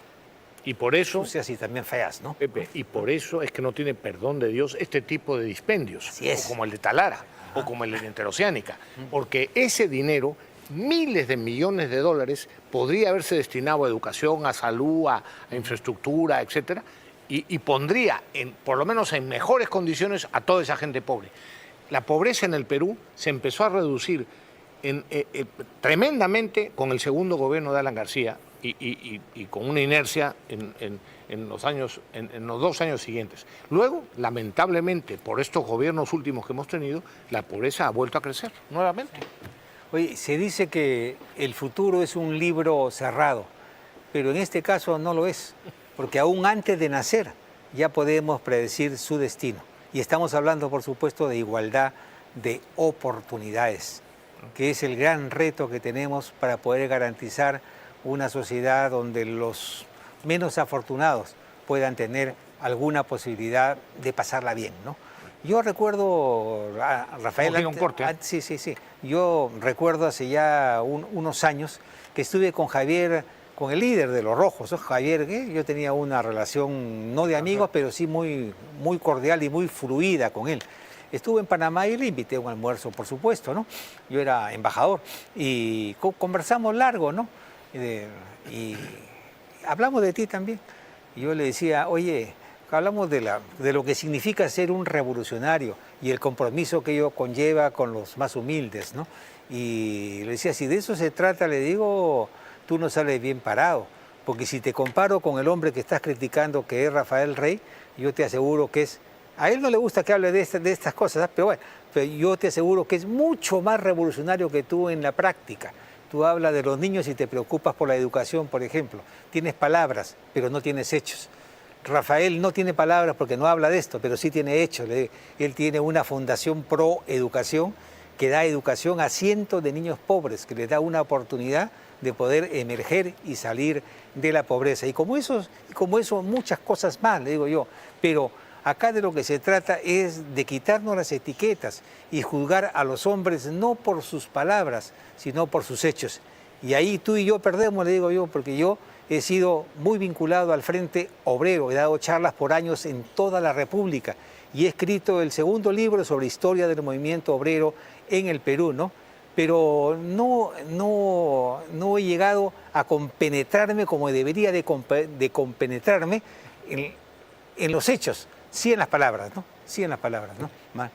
S5: y por eso,
S6: sucias y también feas, ¿no?
S5: Pepe, y por eso es que no tiene perdón de Dios este tipo de dispendios, o como el de Talara, o como el de la Interoceánica, porque ese dinero, miles de millones de dólares, podría haberse destinado a educación, a salud, a infraestructura, etcétera, y pondría, por lo menos en mejores condiciones, a toda esa gente pobre. La pobreza en el Perú se empezó a reducir tremendamente con el segundo gobierno de Alan García y con una inercia en los 2 años siguientes. Luego, lamentablemente, por estos gobiernos últimos que hemos tenido, la pobreza ha vuelto a crecer nuevamente.
S6: Oye, se dice que el futuro es un libro cerrado, pero en este caso no lo es, porque aún antes de nacer ya podemos predecir su destino. Y estamos hablando, por supuesto, de igualdad de oportunidades, que es el gran reto que tenemos para poder garantizar una sociedad donde los menos afortunados puedan tener alguna posibilidad de pasarla bien, ¿no? Yo recuerdo a Rafael...
S5: Un corte.
S6: Sí. Yo recuerdo hace ya unos años que estuve con Javier, con el líder de los Rojos, ¿no? Javier, yo tenía una relación no de amigos, pero sí muy cordial y muy fluida con él. Estuve en Panamá y le invité a un almuerzo, por supuesto, ¿no? Yo era embajador y conversamos largo, ¿no? Y hablamos de ti también. Y yo le decía, oye, hablamos de lo que significa ser un revolucionario y el compromiso que ello conlleva con los más humildes, ¿no? Y le decía, si de eso se trata, le digo, tú no sales bien parado, porque si te comparo con el hombre que estás criticando, que es Rafael Rey, yo te aseguro que es... A él no le gusta que hable de estas cosas, pero bueno, pero yo te aseguro que es mucho más revolucionario que tú en la práctica. Tú hablas de los niños y te preocupas por la educación, por ejemplo. Tienes palabras, pero no tienes hechos. Rafael no tiene palabras porque no habla de esto, pero sí tiene hechos. Él tiene una fundación pro educación que da educación a cientos de niños pobres, que les da una oportunidad de poder emerger y salir de la pobreza. Y como eso muchas cosas más, le digo yo. Pero acá de lo que se trata es de quitarnos las etiquetas y juzgar a los hombres no por sus palabras, sino por sus hechos. Y ahí tú y yo perdemos, le digo yo, porque yo he sido muy vinculado al Frente Obrero, he dado charlas por años en toda la República y he escrito el segundo libro sobre historia del movimiento obrero en el Perú, ¿no? Pero no he llegado a compenetrarme como debería de compenetrarme en los hechos, sí en las palabras, ¿no? Sí en las palabras, ¿no?
S5: Bueno,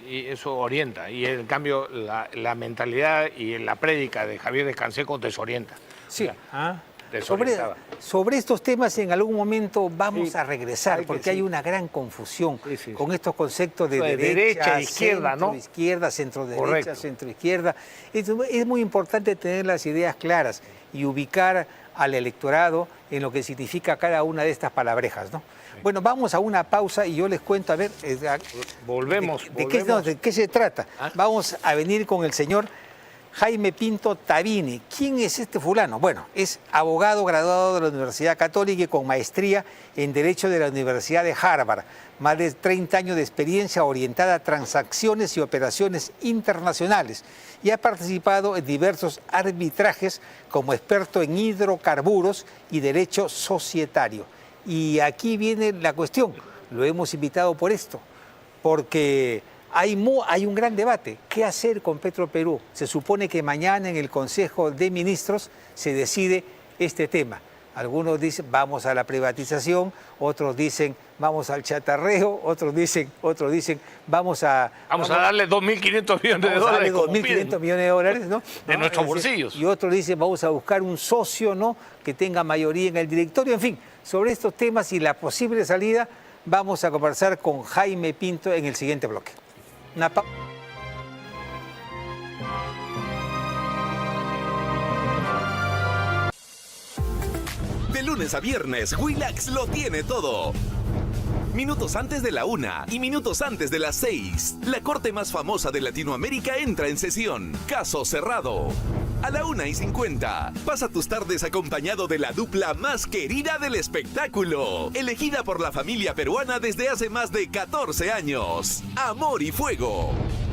S5: y eso orienta, y en cambio la mentalidad y la prédica de Javier Descanseco desorienta.
S6: Sí.
S5: Desorientaba.
S6: Sobre estos temas en algún momento vamos a regresar, porque hay una gran confusión con estos conceptos de derecha,
S5: izquierda,
S6: centro,
S5: ¿no?
S6: Izquierda, centro derecha,
S5: Correcto.
S6: centro izquierda. Es muy importante tener las ideas claras y ubicar al electorado en lo que significa cada una de estas palabrejas, ¿no? Sí. Bueno, vamos a una pausa y yo les cuento, a ver,
S5: volvemos.
S6: ¿De qué se trata? Vamos a venir con el señor Jaime Pinto Tavini. ¿Quién es este fulano? Bueno, es abogado graduado de la Universidad Católica y con maestría en Derecho de la Universidad de Harvard. Más de 30 años de experiencia orientada a transacciones y operaciones internacionales. Y ha participado en diversos arbitrajes como experto en hidrocarburos y derecho societario. Y aquí viene la cuestión. Lo hemos invitado por esto, porque hay un gran debate. ¿Qué hacer con Petroperú? Se supone que mañana en el Consejo de Ministros se decide este tema. Algunos dicen vamos a la privatización, otros dicen vamos al chatarreo, otros dicen vamos a
S5: darle 2.500 millones de dólares.
S6: 2.500 millones de dólares, ¿no?
S5: De nuestros bolsillos.
S6: Y otros dicen vamos a buscar un socio, ¿no?, que tenga mayoría en el directorio. En fin, sobre estos temas y la posible salida vamos a conversar con Jaime Pinto en el siguiente bloque.
S1: De lunes a viernes, Willax lo tiene todo. Minutos antes de la 1 y minutos antes de las 6, la corte más famosa de Latinoamérica entra en sesión. Caso cerrado. A la 1:50, pasa tus tardes acompañado de la dupla más querida del espectáculo, elegida por la familia peruana desde hace más de 14 años. Amor y Fuego.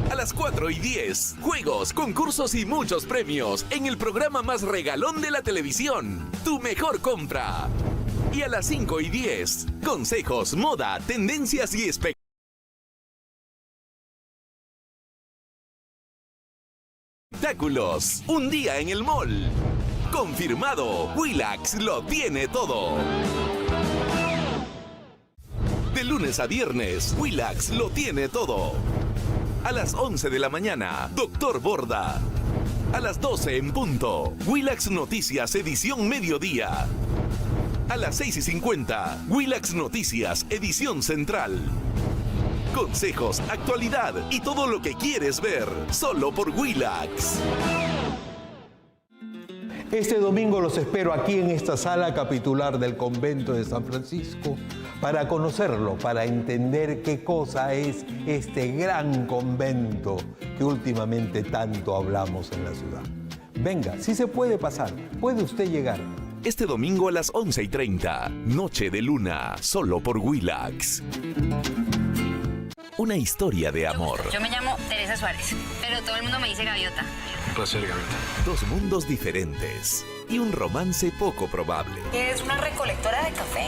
S1: A las 4:10, juegos, concursos y muchos premios en el programa más regalón de la televisión, Tu Mejor Compra. Y a las 5:10, consejos, moda, tendencias y espectáculos. Un día en el mall. Confirmado, Willax lo tiene todo. De lunes a viernes, Willax lo tiene todo. A las 11 de la mañana, Doctor Borda. A las 12 en punto, Willax Noticias edición mediodía. A las 6:50, Willax Noticias edición central. Consejos, actualidad y todo lo que quieres ver, solo por Willax.
S2: Este domingo los espero aquí en esta sala capitular del convento de San Francisco para conocerlo, para entender qué cosa es este gran convento que últimamente tanto hablamos en la ciudad. Venga, si se puede pasar, puede usted llegar.
S1: Este domingo a las 11:30, Noche de Luna, solo por Willax. Una historia de amor.
S3: Yo me llamo Teresa Suárez, pero todo el mundo me dice Gaviota.
S4: Un placer, Gaviota.
S1: Dos mundos diferentes y un romance poco probable.
S3: Es una recolectora de café.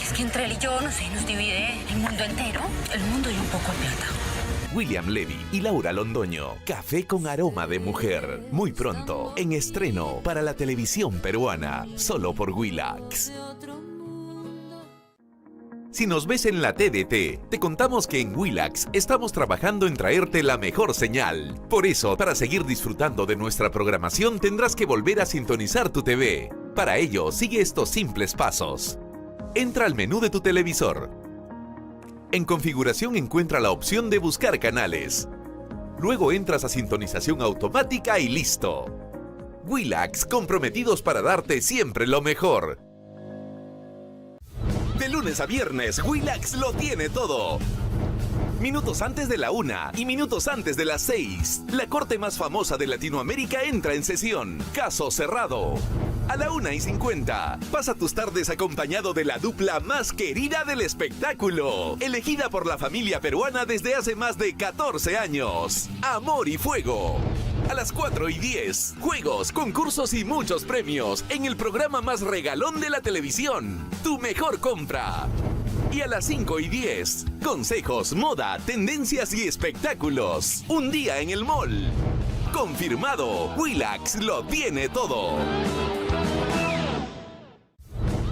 S3: Es que entre él y yo, no sé, nos divide el mundo entero, el mundo y un poco de plata.
S1: William Levy y Laura Londoño. Café con aroma de mujer. Muy pronto, en estreno para la televisión peruana, solo por Willax. Si nos ves en la TDT, te contamos que en Willax estamos trabajando en traerte la mejor señal. Por eso, para seguir disfrutando de nuestra programación, tendrás que volver a sintonizar tu TV. Para ello, sigue estos simples pasos. Entra al menú de tu televisor. En configuración encuentra la opción de buscar canales. Luego entras a sintonización automática y listo. Willax, comprometidos para darte siempre lo mejor. De lunes a viernes, Willax lo tiene todo. Minutos antes de la 1 y minutos antes de las 6, la corte más famosa de Latinoamérica entra en sesión. Caso cerrado. A la 1:50, pasa tus tardes acompañado de la dupla más querida del espectáculo, elegida por la familia peruana desde hace más de 14 años. Amor y Fuego. A las 4:10, juegos, concursos y muchos premios en el programa más regalón de la televisión, Tu Mejor Compra. Y a las 5:10, consejos, moda, tendencias y espectáculos. Un día en el mall. Confirmado, Willax lo tiene todo.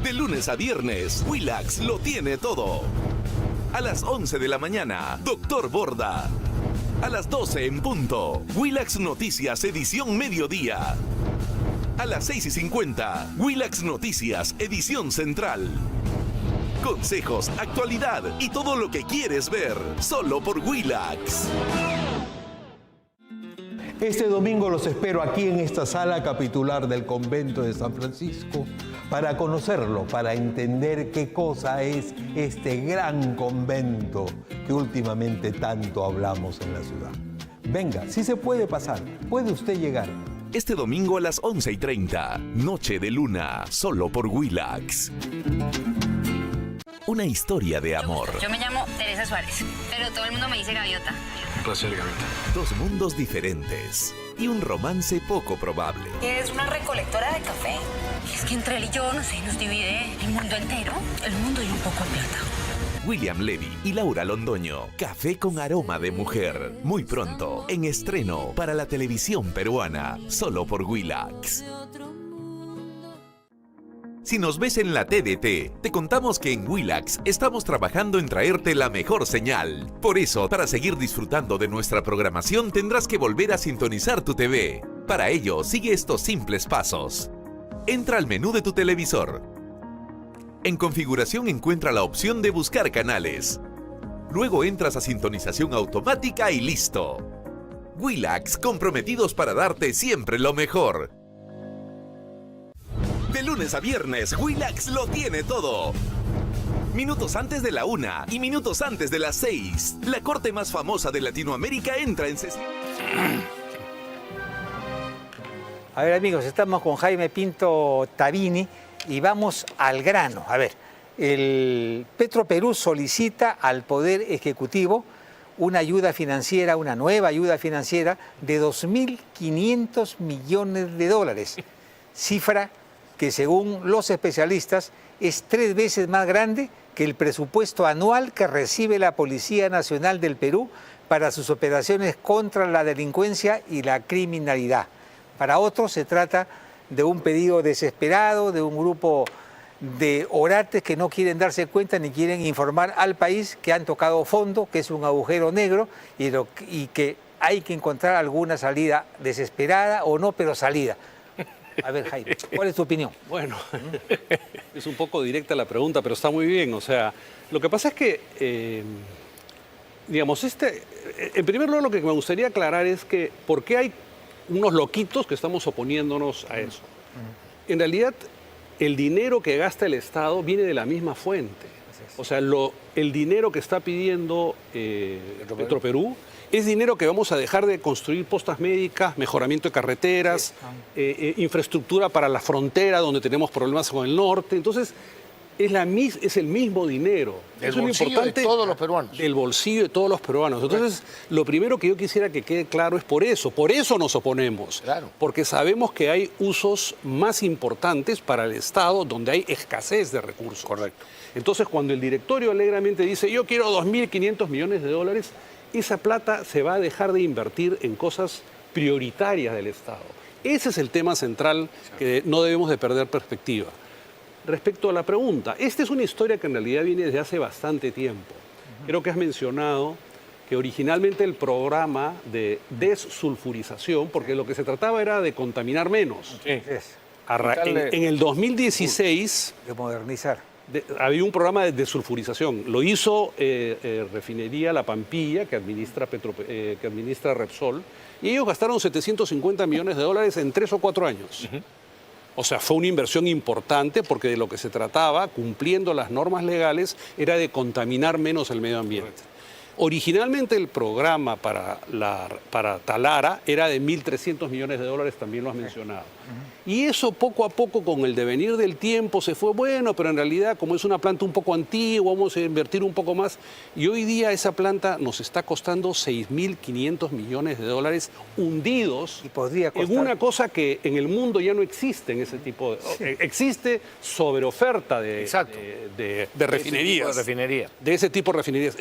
S1: De lunes a viernes, Willax lo tiene todo. A las 11 de la mañana, Doctor Borda. A las 12 en punto, Willax Noticias edición mediodía. A las 6:50, Willax Noticias edición central. Consejos, actualidad y todo lo que quieres ver, solo por Willax.
S2: Este domingo los espero aquí en esta sala capitular del convento de San Francisco para conocerlo, para entender qué cosa es este gran convento que últimamente tanto hablamos en la ciudad. Venga, si se puede pasar, puede usted llegar.
S1: Este domingo a las 11:30, Noche de Luna, solo por Willax. Una historia de amor.
S3: Yo me llamo Teresa Suárez, pero todo el mundo me dice Gaviota.
S4: Un placer, Gaviota.
S1: Dos mundos diferentes y un romance poco probable.
S3: Es una recolectora de café. Es que entre él y yo, no sé, nos divide el mundo entero, el mundo y un poco de plata.
S1: William Levy y Laura Londoño. Café con aroma de mujer. Muy pronto, en estreno para la televisión peruana, solo por Willax. Si nos ves en la TDT, te contamos que en Willax estamos trabajando en traerte la mejor señal. Por eso, para seguir disfrutando de nuestra programación, tendrás que volver a sintonizar tu TV. Para ello, sigue estos simples pasos. Entra al menú de tu televisor. En configuración encuentra la opción de buscar canales. Luego entras a sintonización automática y listo. Willax, comprometidos para darte siempre lo mejor. De lunes a viernes, Willax lo tiene todo. Minutos antes de la 1 y minutos antes de las 6, la corte más famosa de Latinoamérica entra en sesión.
S6: A ver, amigos, estamos con Jaime Pinto Tabini y vamos al grano. A ver, el Petroperú solicita al Poder Ejecutivo una ayuda financiera, una nueva ayuda financiera de 2.500 millones de dólares, cifra que según los especialistas es 3 veces más grande que el presupuesto anual que recibe la Policía Nacional del Perú para sus operaciones contra la delincuencia y la criminalidad. Para otros se trata de un pedido desesperado de un grupo de orates que no quieren darse cuenta ni quieren informar al país que han tocado fondo, que es un agujero negro y que hay que encontrar alguna salida desesperada o no, pero salida. A ver, Jaime, ¿cuál es tu opinión?
S7: Bueno, es un poco directa la pregunta, pero está muy bien. O sea, lo que pasa es que, digamos, en primer lugar lo que me gustaría aclarar es que por qué hay unos loquitos que estamos oponiéndonos a eso. En realidad, el dinero que gasta el Estado viene de la misma fuente. O sea, el dinero que está pidiendo Petroperú es dinero que vamos a dejar de construir postas médicas, mejoramiento de carreteras, infraestructura para la frontera donde tenemos problemas con el norte. Entonces, es el mismo dinero.
S5: Del
S7: Eso es lo
S5: bolsillo
S7: importante,
S5: de todos los peruanos.
S7: del bolsillo de todos los peruanos. Entonces, lo primero que yo quisiera que quede claro es por eso nos oponemos.
S5: Claro.
S7: Porque sabemos que hay usos más importantes para el Estado donde hay escasez de recursos.
S5: Correcto.
S7: Entonces, cuando el directorio alegramente dice, yo quiero 2.500 millones de dólares, esa plata se va a dejar de invertir en cosas prioritarias del Estado. Ese es el tema central que no debemos de perder perspectiva. Respecto a la pregunta, esta es una historia que en realidad viene desde hace bastante tiempo. Creo que has mencionado que originalmente el programa de desulfurización, porque lo que se trataba era de contaminar menos.
S5: Sí.
S7: En el 2016
S6: De modernizar.
S7: había un programa de desulfurización. Lo hizo Refinería La Pampilla, que administra Repsol, y ellos gastaron 750 millones de dólares en 3 o 4 años. O sea, fue una inversión importante porque de lo que se trataba, cumpliendo las normas legales, era de contaminar menos el medio ambiente. Originalmente el programa para Talara era de 1.300 millones de dólares, también lo has mencionado. Y eso poco a poco, con el devenir del tiempo, se fue bueno, pero en realidad, como es una planta un poco antigua, vamos a invertir un poco más. Y hoy día esa planta nos está costando 6.500 millones de dólares hundidos
S6: Y podría costar-
S7: en una cosa que en el mundo ya no existe en ese tipo de... Existe sobreoferta de
S5: Exacto.
S7: de refinerías.
S5: De refinería.
S7: De ese tipo de refinerías.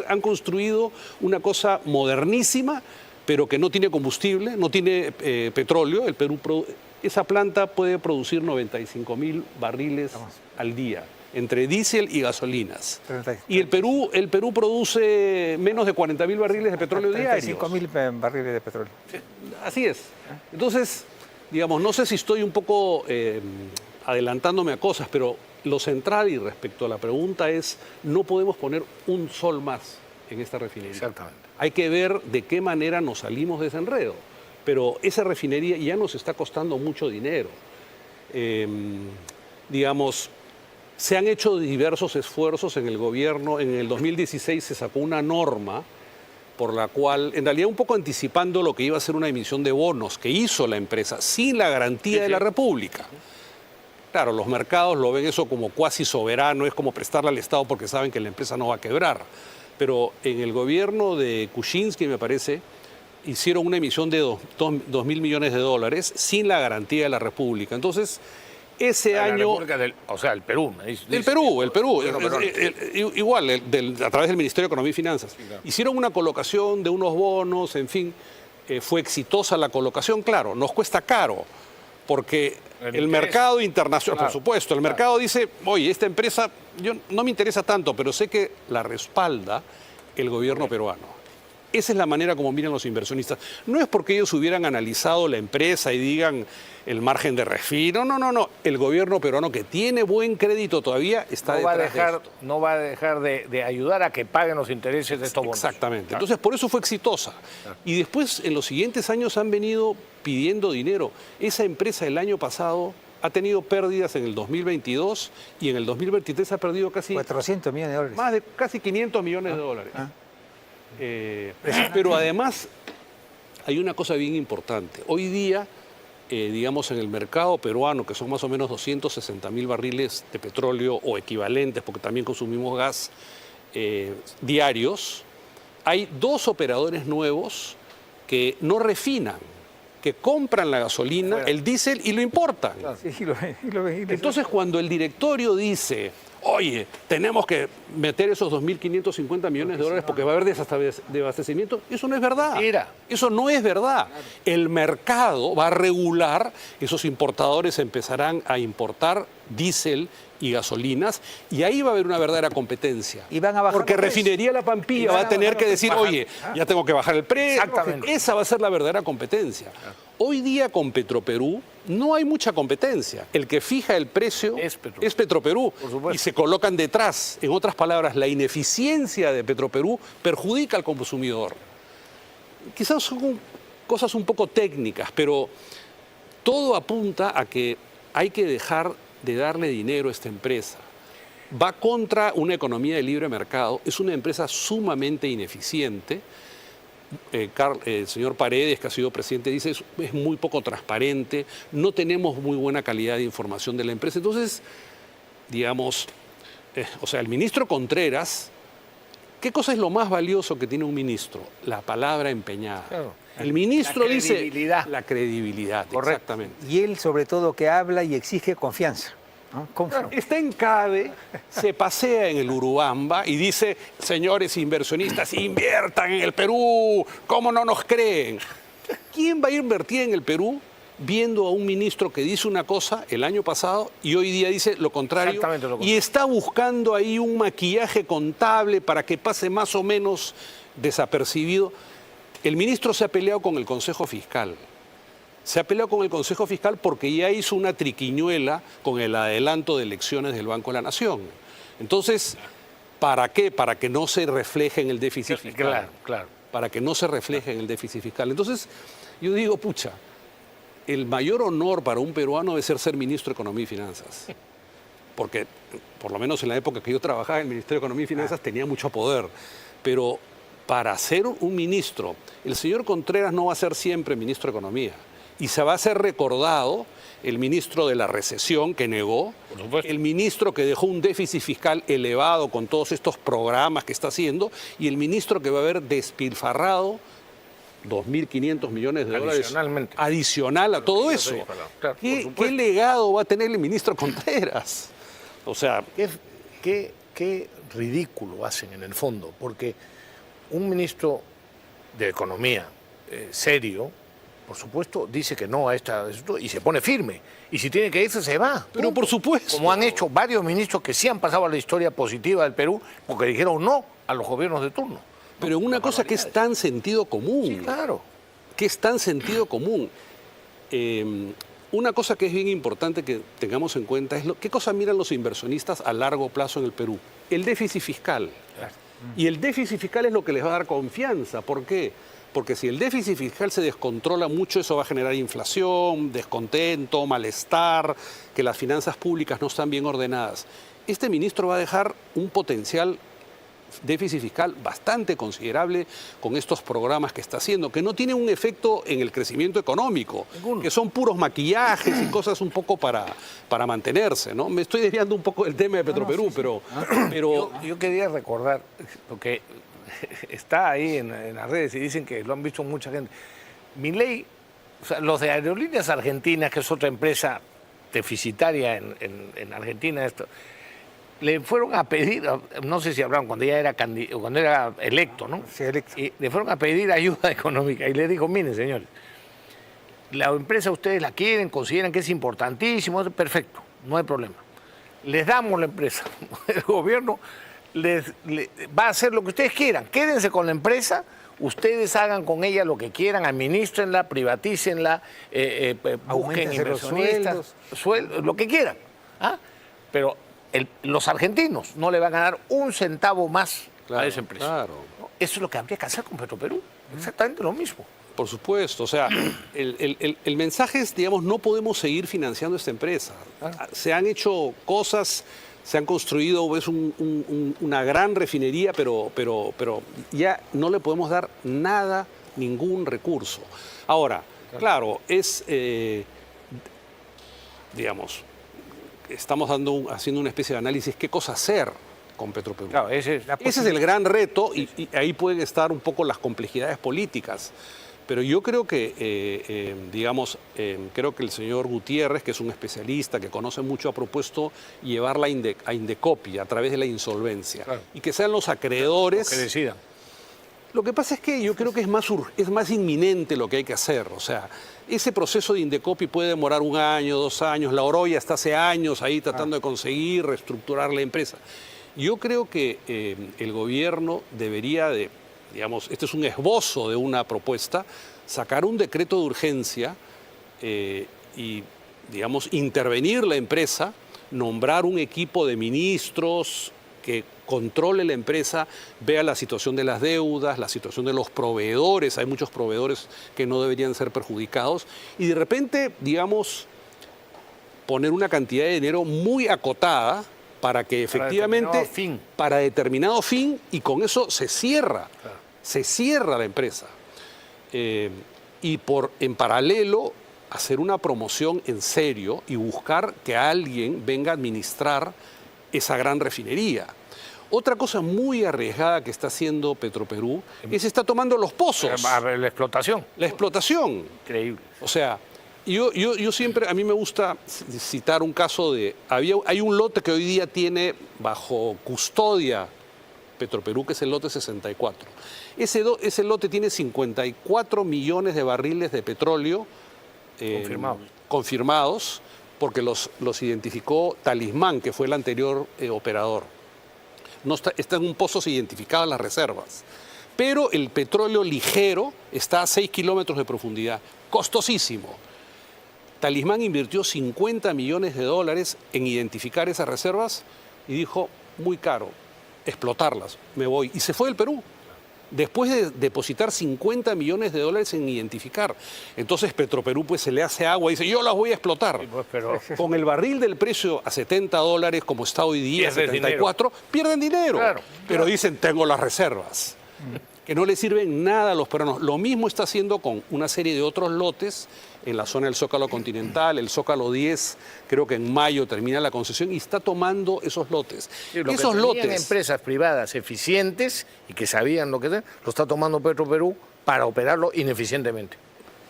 S7: Han construido una cosa modernísima, pero que no tiene combustible, no tiene petróleo. El Perú esa planta puede producir 95.000 barriles al día, entre diésel y gasolinas. Y el Perú produce menos de 40.000 barriles de petróleo diarios.
S6: 35.000 barriles de petróleo.
S7: Así es. Entonces, digamos, no sé si estoy un poco adelantándome a cosas, pero lo central y respecto a la pregunta es, no podemos poner un sol más en esta refinería.
S5: Exactamente.
S7: Hay que ver de qué manera nos salimos de ese enredo. Pero esa refinería ya nos está costando mucho dinero. Digamos, se han hecho diversos esfuerzos en el gobierno. En el 2016 se sacó una norma por la cual, en realidad un poco anticipando lo que iba a ser una emisión de bonos que hizo la empresa, sin la garantía de la República. Claro, los mercados lo ven eso como cuasi soberano, es como prestarle al Estado porque saben que la empresa no va a quebrar. Pero en el gobierno de Kuczynski, me parece, hicieron una emisión de 2.000 millones de dólares sin la garantía de la República. Entonces, ese
S5: La
S7: año...
S5: República o sea, el Perú. Me dice.
S7: El Perú.
S5: Gobierno
S7: Igual, a través del Ministerio de Economía y Finanzas.
S5: Sí, claro.
S7: Hicieron una colocación de unos bonos, en fin, fue exitosa la colocación, claro, nos cuesta caro, porque el mercado internacional,
S5: Claro,
S7: por supuesto, el mercado dice, oye, esta empresa no me interesa tanto, pero sé que la respalda el gobierno peruano. Esa es la manera como miran los inversionistas. No es porque ellos hubieran analizado la empresa y digan el margen de respiro. No. El gobierno peruano, que tiene buen crédito todavía, está
S5: No va a
S7: detrás de
S5: dejar,
S7: esto.
S5: no va a dejar de ayudar a que paguen los intereses de estos bonos.
S7: Exactamente.
S5: Claro.
S7: Entonces, por eso fue exitosa. Y después, en los siguientes años, han venido pidiendo dinero. Esa empresa el año pasado ha tenido pérdidas en el 2022 y en el 2023 ha perdido casi
S6: 400 millones de dólares.
S7: más de casi 500 millones de dólares. Pero además hay una cosa bien importante. Hoy día, digamos, en el mercado peruano, que son más o menos 260.000 barriles de petróleo o equivalentes, porque también consumimos gas diarios, hay 2 operadores nuevos que no refinan, que compran la gasolina, el diésel y lo importan.
S6: Sí,
S7: Entonces, cuando el directorio dice, oye, tenemos que meter esos 2.550 millones de dólares porque va a haber desabastecimiento, eso no es verdad.
S5: Mentira.
S7: Eso no es verdad. El mercado va a regular, esos importadores empezarán a importar diésel y gasolinas, y ahí va a haber una verdadera competencia.
S6: Y van a bajar
S7: porque
S6: los precios.
S7: Refinería La
S6: Y
S7: Pampilla
S6: van
S7: va
S6: a
S7: a tener
S6: bajar
S7: que
S6: los
S7: decir,
S6: precios.
S7: oye, ya tengo que bajar el precio.
S5: Exactamente.
S7: Esa va a ser la verdadera competencia. Hoy día con Petroperú no hay mucha competencia. El que fija el precio
S5: Es Petroperú.
S7: es Petroperú.
S5: Por supuesto.
S7: Y se colocan detrás. En otras palabras, la ineficiencia de Petroperú perjudica al consumidor. Quizás son cosas un poco técnicas, pero todo apunta a que hay que dejar de darle dinero a esta empresa. Va contra una economía de libre mercado, es una empresa sumamente ineficiente el señor Paredes, que ha sido presidente, dice es muy poco transparente, no tenemos muy buena calidad de información de la empresa. Entonces, digamos, o sea, el ministro Contreras, ¿qué cosa es lo más valioso que tiene un ministro? La palabra empeñada.
S5: Claro.
S7: El ministro dice
S5: La credibilidad.
S7: la credibilidad,
S5: Correcto.
S7: exactamente.
S6: Y él, sobre todo, que habla y exige confianza. ¿No?
S7: Está en CADE, se pasea en el Urubamba y dice, señores inversionistas, inviertan en el Perú, ¿cómo no nos creen? ¿Quién va a invertir en el Perú viendo a un ministro que dice una cosa el año pasado y hoy día dice lo contrario?
S5: Exactamente lo contrario.
S7: Y está buscando ahí un maquillaje contable para que pase más o menos desapercibido. El ministro se ha peleado con el Consejo Fiscal. Se ha peleado con el Consejo Fiscal porque ya hizo una triquiñuela con el adelanto de elecciones del Banco de la Nación. Entonces, ¿para qué? Para que no se refleje en el déficit fiscal.
S5: Claro, claro.
S7: Para que no se refleje en el déficit fiscal. Entonces, yo digo, pucha, el mayor honor para un peruano debe ser ministro de Economía y Finanzas. Porque, por lo menos en la época que yo trabajaba en el Ministerio de Economía y Finanzas, tenía mucho poder. Pero para ser un ministro, el señor Contreras no va a ser siempre ministro de Economía. Y se va a ser recordado el ministro de la recesión que negó, el ministro que dejó un déficit fiscal elevado con todos estos programas que está haciendo y el ministro que va a haber despilfarrado 2.500 millones de dólares adicional a todo eso.
S5: Claro,
S7: ¿Qué legado va a tener el ministro Contreras? O sea,
S5: Qué ridículo hacen en el fondo, porque un ministro de Economía serio, por supuesto, dice que no a esta y se pone firme. Y si tiene que irse, se va.
S7: Pero por supuesto.
S5: Como han hecho varios ministros que sí han pasado a la historia positiva del Perú porque dijeron no a los gobiernos de turno.
S7: Pero una cosa que es tan sentido común.
S5: Sí, claro.
S7: Que es tan sentido común. Una cosa que es bien importante que tengamos en cuenta es qué cosa miran los inversionistas a largo plazo en el Perú. El déficit fiscal.
S5: Claro.
S7: Y el déficit fiscal es lo que les va a dar confianza. ¿Por qué? Porque si el déficit fiscal se descontrola mucho, eso va a generar inflación, descontento, malestar, que las finanzas públicas no están bien ordenadas. Este ministro va a dejar un potencial déficit fiscal bastante considerable con estos programas que está haciendo, que no tienen un efecto en el crecimiento económico, que son puros maquillajes y cosas un poco para mantenerse, ¿no? Me estoy desviando un poco del tema de Petroperú, pero
S5: Yo quería recordar, porque está ahí en las redes y dicen que lo han visto mucha gente. Milei, o sea, los de Aerolíneas Argentinas, que es otra empresa deficitaria en Argentina, le fueron a pedir, no sé si hablaron cuando ya era cuando era electo, ¿no?
S6: Sí, electo.
S5: Y le fueron a pedir ayuda económica y le dijo, miren, señores, la empresa ustedes la quieren, consideran que es importantísimo, perfecto, no hay problema. Les damos la empresa, el gobierno va a hacer lo que ustedes quieran, quédense con la empresa, ustedes hagan con ella lo que quieran, administrenla, privatícenla, busquen inversionistas, lo que quieran. ¿Ah? Pero los argentinos no le van a dar un centavo más a esa empresa.
S7: Claro.
S5: Eso es lo que habría que hacer con Petroperú, exactamente lo mismo.
S7: Por supuesto, o sea, el mensaje es, digamos, no podemos seguir financiando esta empresa. Se han hecho cosas, se han construido una gran refinería, pero ya no le podemos dar nada, ningún recurso. Ahora, claro, digamos, estamos haciendo una especie de análisis, ¿qué cosa hacer con Petroperú?
S5: Claro, ese es que decidan.
S7: Lo que pasa es que yo creo que es más inminente lo que hay que hacer. O sea, ese proceso de Indecopi puede demorar 1 año, 2 años. La Oroya está hace años ahí tratando de conseguir reestructurar la empresa. Yo creo que el gobierno debería de, digamos, este es un esbozo de una propuesta, sacar un decreto de urgencia y, digamos, intervenir la empresa, nombrar un equipo de ministros que controle la empresa, vea la situación de las deudas, la situación de los proveedores, hay muchos proveedores que no deberían ser perjudicados, y de repente, digamos, poner una cantidad de dinero muy acotada para que efectivamente, para determinado fin, y con eso se cierra la empresa. y en paralelo hacer una promoción en serio y buscar que alguien venga a administrar esa gran refinería. Otra cosa muy arriesgada que está haciendo Petroperú es está tomando los pozos.
S5: La explotación.
S7: La explotación.
S5: Increíble.
S7: O sea, yo siempre, a mí me gusta citar un caso hay un lote que hoy día tiene bajo custodia Petroperú, que es el lote 64. Ese lote tiene 54 millones de barriles de petróleo confirmados, porque los identificó Talismán, que fue el anterior operador. No está en un pozo identificadas las reservas. Pero el petróleo ligero está a 6 kilómetros de profundidad. Costosísimo. Talismán invirtió 50 millones de dólares en identificar esas reservas y dijo, muy caro, explotarlas, me voy. Y se fue del Perú. Después de depositar 50 millones de dólares en identificar. Entonces Petroperú pues se le hace agua y dice, yo las voy a explotar.
S5: Sí, pues, pero...
S7: Con el barril del precio a 70 dólares, como está hoy día,
S5: Pierden
S7: 74, pierden dinero.
S5: Claro,
S7: pero dicen, tengo las reservas. Que no le sirven nada a los peruanos. Lo mismo está haciendo con una serie de otros lotes en la zona del Zócalo Continental, el Zócalo 10, creo que en mayo termina la concesión y está tomando esos lotes.
S5: Sí, lo
S7: esos
S5: que
S7: lotes,
S5: empresas privadas eficientes y que sabían lo que era, lo está tomando Petroperú para operarlo ineficientemente.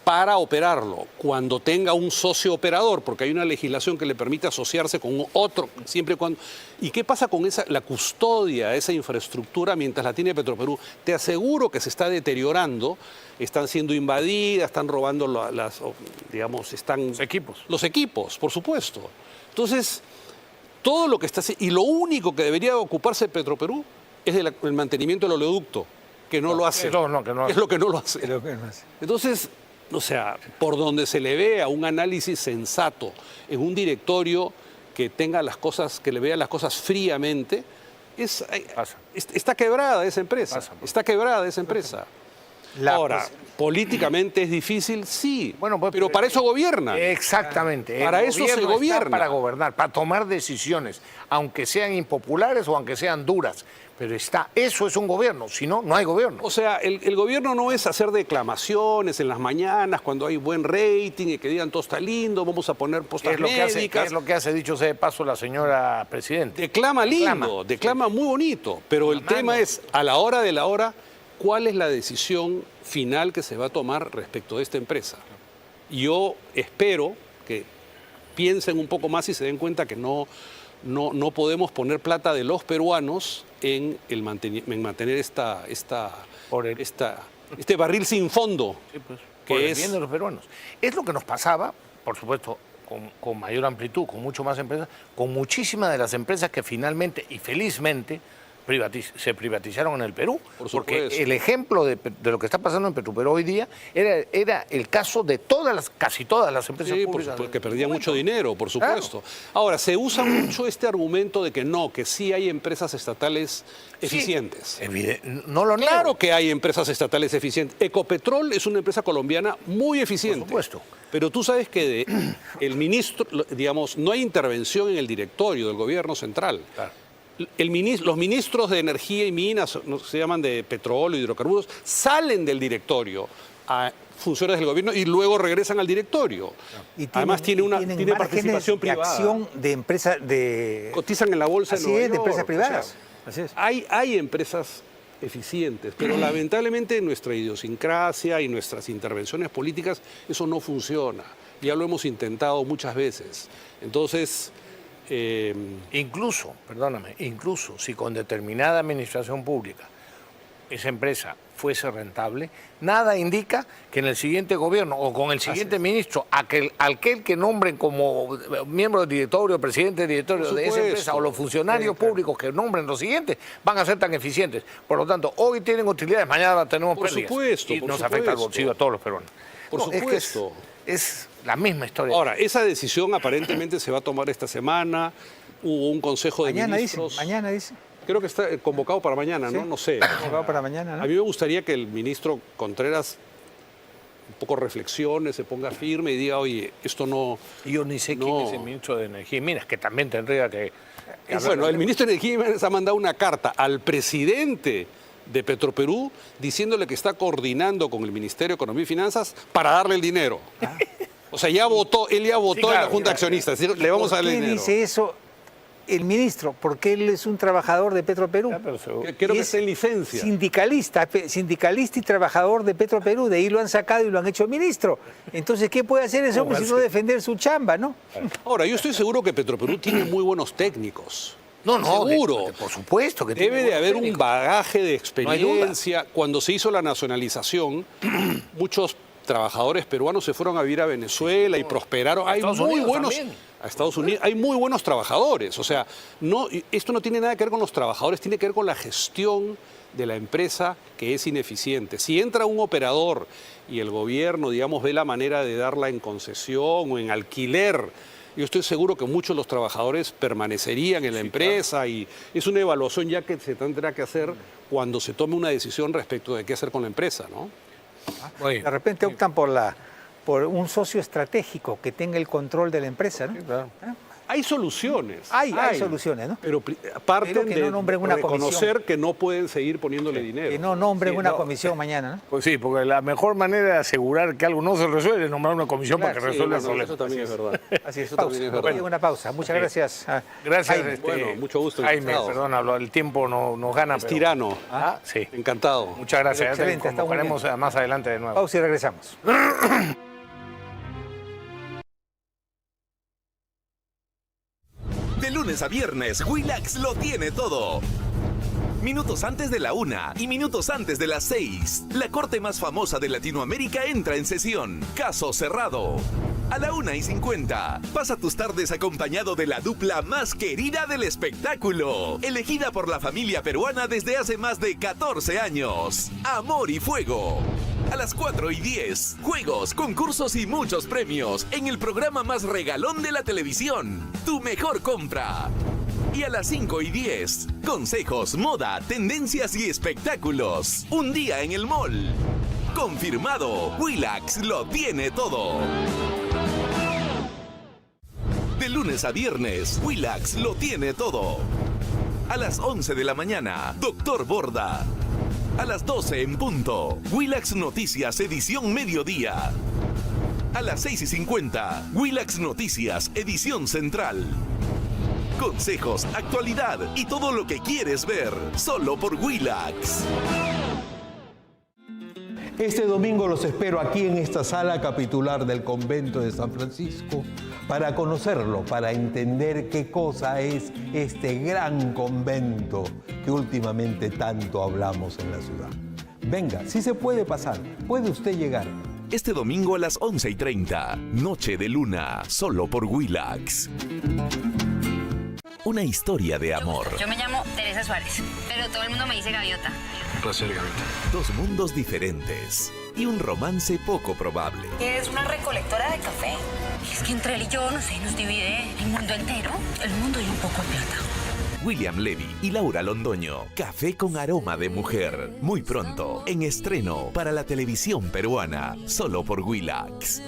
S7: para operarlo, cuando tenga un socio operador, porque hay una legislación que le permite asociarse con otro, siempre y cuando... ¿Y qué pasa con la custodia de esa infraestructura mientras la tiene Petroperú? Te aseguro que se está deteriorando, están siendo invadidas, están robando los equipos, por supuesto. Entonces, todo lo que está haciendo, y lo único que debería ocuparse Petroperú es el mantenimiento del oleoducto, que no lo hace.
S5: Es lo que no hace.
S7: Es lo que no lo hace. Entonces, o sea, por donde se le vea un análisis sensato en un directorio que tenga las cosas, que le vea las cosas fríamente, está quebrada esa empresa. Está quebrada esa empresa. Ahora, políticamente es difícil, sí,
S5: bueno, pues,
S7: pero para eso gobiernan.
S5: Exactamente.
S7: Para eso se gobierna.
S5: Para gobernar, para tomar decisiones, aunque sean impopulares o aunque sean duras. Pero eso es un gobierno, si no, no hay gobierno.
S7: O sea, el gobierno no es hacer declamaciones en las mañanas cuando hay buen rating y que digan todo está lindo, vamos a poner postas médicas.
S5: Es lo que hace, dicho sea de paso, la señora presidenta.
S7: Declama lindo, declama muy bonito, pero el tema es, a la hora de la hora, ¿cuál es la decisión final que se va a tomar respecto de esta empresa? Yo espero que piensen un poco más y se den cuenta que no podemos poner plata de los peruanos en mantener este barril sin fondo.
S5: Sí, pues,
S7: que
S5: por el
S7: es
S5: bien de los peruanos. Es lo que nos pasaba, por supuesto, con mayor amplitud, con mucho más empresas, con muchísimas de las empresas que finalmente y felizmente se privatizaron en el Perú. Porque el ejemplo de lo que está pasando en Petroperú hoy día era el caso de casi todas las empresas públicas.
S7: Porque perdían mucho dinero, por supuesto. Claro. Ahora, se usa mucho este argumento de que sí hay empresas estatales eficientes.
S5: No lo niego.
S7: Claro que hay empresas estatales eficientes. Ecopetrol es una empresa colombiana muy eficiente.
S5: Por supuesto.
S7: Pero tú sabes que el ministro, digamos, no hay intervención en el directorio del gobierno central. Claro. Los ministros de Energía y Minas, se llaman de Petróleo, Hidrocarburos, salen del directorio a funciones del gobierno y luego regresan al directorio. Y además tiene participación privada.
S6: Acción de empresas
S7: cotizan en la bolsa de Nueva York.
S6: De empresas privadas.
S7: O sea, hay empresas eficientes, pero lamentablemente nuestra idiosincrasia y nuestras intervenciones políticas, eso no funciona. Ya lo hemos intentado muchas veces. Entonces...
S5: incluso si con determinada administración pública esa empresa fuese rentable, nada indica que en el siguiente gobierno o con el siguiente ministro, aquel que nombren como miembro del directorio, presidente del directorio de esa empresa o los funcionarios públicos que nombren los siguientes van a ser tan eficientes. Por lo tanto, hoy tienen utilidades, mañana tenemos pérdidas. Y nos afecta al bolsillo a todos los peruanos.
S7: Por supuesto.
S5: Es la misma historia.
S7: Ahora, esa decisión aparentemente se va a tomar esta semana. Hubo un consejo de ministros.
S6: Mañana dice.
S7: Creo que está convocado para mañana, ¿no?
S6: ¿Sí?
S7: No sé.
S6: Convocado para mañana, ¿no?
S7: A mí me gustaría que el ministro Contreras un poco reflexione, se ponga firme y diga, oye, esto no...
S5: Yo ni sé quién es el ministro de Energía y Minas, que también tendría que
S7: bueno, el ministro de Energía y Minas ha mandado una carta al presidente de Petroperú diciéndole que está coordinando con el Ministerio de Economía y Finanzas para darle el dinero. O sea, ya votó, él ya votó en la Junta de Accionistas, es decir, le vamos a darle el
S6: ¿Por qué
S7: dinero.
S6: dice eso el ministro? Porque él es un trabajador de Petroperú.
S7: Creo
S6: Y
S7: que
S6: es
S7: está en licencia.
S6: Sindicalista y trabajador de Petroperú, de ahí lo han sacado y lo han hecho ministro. Entonces, ¿qué puede hacer ese hombre si no defender su chamba, no?
S7: Ahora, yo estoy seguro que Petroperú tiene muy buenos técnicos.
S5: No,
S7: seguro.
S5: por supuesto que
S7: Debe
S5: tiene
S7: de haber un
S5: técnicos.
S7: bagaje de
S5: hay duda.
S7: experiencia. Cuando se hizo la nacionalización, muchos trabajadores peruanos se fueron a vivir a Venezuela y prosperaron. Hay
S5: Estados
S7: muy
S5: Unidos
S7: buenos
S5: también.
S7: a Estados Unidos, hay muy buenos trabajadores. O sea, no, esto no tiene nada que ver con los trabajadores, tiene que ver con la gestión de la empresa que es ineficiente. Si entra un operador y el gobierno, digamos, ve la manera de darla en concesión o en alquiler, yo estoy seguro que muchos de los trabajadores permanecerían en la empresa y es una evaluación ya que se tendrá que hacer cuando se tome una decisión respecto de qué hacer con la empresa, ¿no?
S5: Oye,
S6: De repente optan por un socio estratégico que tenga el control de la empresa, ¿no?
S7: Hay soluciones.
S6: Hay soluciones, ¿no?
S7: Pero parten
S6: Pero que no
S7: de
S6: nombren una
S7: reconocer
S6: comisión.
S7: que no pueden seguir poniéndole dinero.
S6: Que no nombren
S5: Sí,
S6: una
S5: no.
S6: comisión mañana, ¿no?
S5: pues sí, porque la mejor manera de asegurar que algo no se resuelve es nombrar una comisión
S6: Claro,
S5: para que
S7: Sí,
S5: resuelva el
S7: bueno,
S5: problema.
S7: eso también es verdad.
S6: Así es,
S7: Eso
S6: pausa.
S7: también es verdad.
S6: Una pausa. Muchas gracias.
S5: Gracias.
S6: Jaime.
S7: Bueno, mucho gusto,
S5: Jaime,
S7: encantado.
S5: perdona, el tiempo nos gana.
S7: Es
S5: pero-
S7: tirano.
S5: Ah, sí.
S7: Encantado.
S5: Muchas gracias. Ya te
S6: Excelente, está muy
S5: convocaremos más adelante de nuevo.
S6: Pausa y regresamos.
S1: De lunes a viernes, Willax lo tiene todo. Minutos antes de la 1 y minutos antes de las 6, la corte más famosa de Latinoamérica entra en sesión. Caso cerrado. A la 1:50, pasa tus tardes acompañado de la dupla más querida del espectáculo, elegida por la familia peruana desde hace más de 14 años. Amor y Fuego. A las 4:10, juegos, concursos y muchos premios en el programa más regalón de la televisión, Tu Mejor Compra. Y a las 5:10, consejos, moda, tendencias y espectáculos. Un día en el mall. Confirmado, Willax lo tiene todo. De lunes a viernes, Willax lo tiene todo. A las 11 de la mañana, Doctor Borda. A las 12 en punto, Willax Noticias edición mediodía. A las 6:50, Willax Noticias edición central. Consejos, actualidad y todo lo que quieres ver, solo por Willax.
S2: Este domingo los espero aquí en esta sala capitular del convento de San Francisco para conocerlo, para entender qué cosa es este gran convento que últimamente tanto hablamos en la ciudad. Venga, si se puede pasar, puede usted llegar.
S1: Este domingo a las 11:30, Noche de Luna, solo por Willax. Una historia de amor.
S3: Yo me llamo Teresa Suárez, pero todo el mundo me dice Gaviota.
S4: Un placer, Gaviota.
S1: Dos mundos diferentes y un romance poco probable.
S3: Es una recolectora de café. Es que entre él y yo, no sé, nos divide el mundo entero, el mundo y un poco de plata.
S1: William Levy y Laura Londoño. Café con aroma de mujer. Muy pronto, en estreno para la televisión peruana, solo por Willax.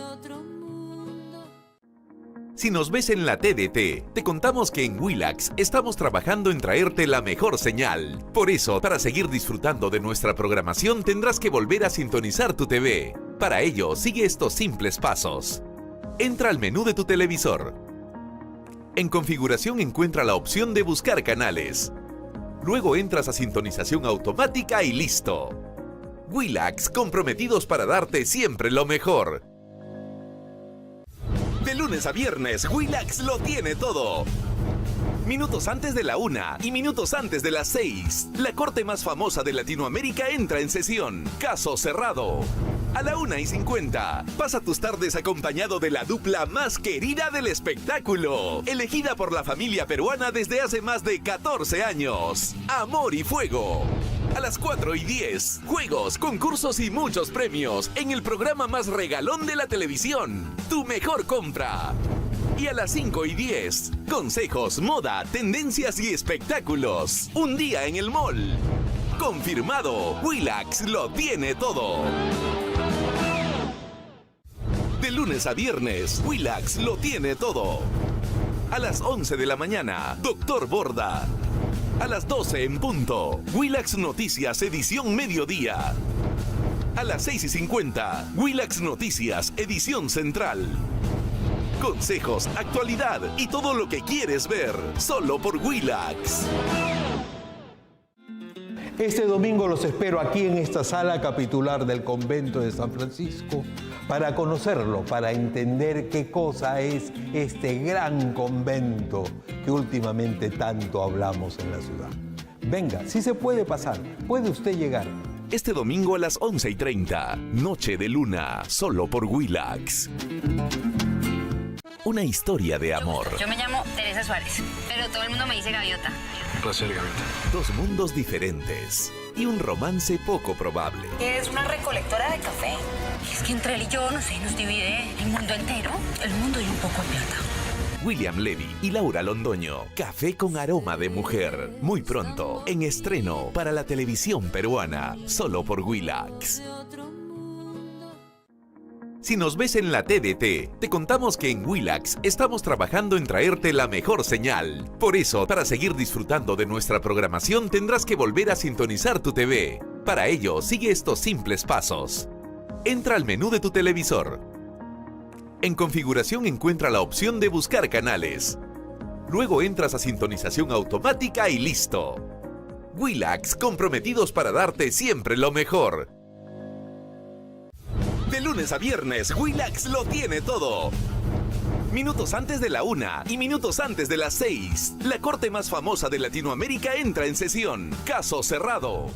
S1: Si nos ves en la TDT, te contamos que en Willax estamos trabajando en traerte la mejor señal. Por eso, para seguir disfrutando de nuestra programación, tendrás que volver a sintonizar tu TV. Para ello, sigue estos simples pasos. Entra al menú de tu televisor. En configuración encuentra la opción de buscar canales. Luego entras a sintonización automática y listo. Willax, comprometidos para darte siempre lo mejor. De lunes a viernes, Willax lo tiene todo. Minutos antes de la 1 y minutos antes de las 6, la corte más famosa de Latinoamérica entra en sesión. Caso cerrado. A la 1:50, pasa tus tardes acompañado de la dupla más querida del espectáculo, elegida por la familia peruana desde hace más de 14 años. Amor y Fuego. A las 4:10, juegos, concursos y muchos premios en el programa más regalón de la televisión, Tu Mejor Compra. Y a las 5:10, consejos, moda, tendencias y espectáculos. Un día en el mall. Confirmado, Willax lo tiene todo. De lunes a viernes, Willax lo tiene todo. A las 11 de la mañana, Doctor Borda. A las 12 en punto, Willax Noticias edición mediodía. A las 6:50, Willax Noticias edición central. Consejos, actualidad y todo lo que quieres ver, solo por Willax.
S2: Este domingo los espero aquí en esta sala capitular del convento de San Francisco para conocerlo, para entender qué cosa es este gran convento que últimamente tanto hablamos en la ciudad. Venga, si se puede pasar, puede usted llegar.
S1: Este domingo a las 11:30, Noche de Luna, solo por Willax. Una historia de amor.
S3: Yo me llamo Teresa Suárez, pero todo el mundo me dice Gaviota.
S4: Un placer, Gaviota.
S1: Dos mundos diferentes y un romance poco probable.
S3: Es una recolectora de café. Es que entre él y yo, no sé, nos divide el mundo entero, el mundo y un poco de plata.
S1: William Levy y Laura Londoño. Café con aroma de mujer. Muy pronto, en estreno para la televisión peruana, solo por Willax. Si nos ves en la TDT, te contamos que en Willax estamos trabajando en traerte la mejor señal. Por eso, para seguir disfrutando de nuestra programación, tendrás que volver a sintonizar tu TV. Para ello, sigue estos simples pasos. Entra al menú de tu televisor. En configuración encuentra la opción de buscar canales. Luego entras a sintonización automática y listo. Willax, comprometidos para darte siempre lo mejor. De lunes a viernes, Willax lo tiene todo. Minutos antes de la 1 y minutos antes de las 6, la corte más famosa de Latinoamérica entra en sesión. Caso cerrado.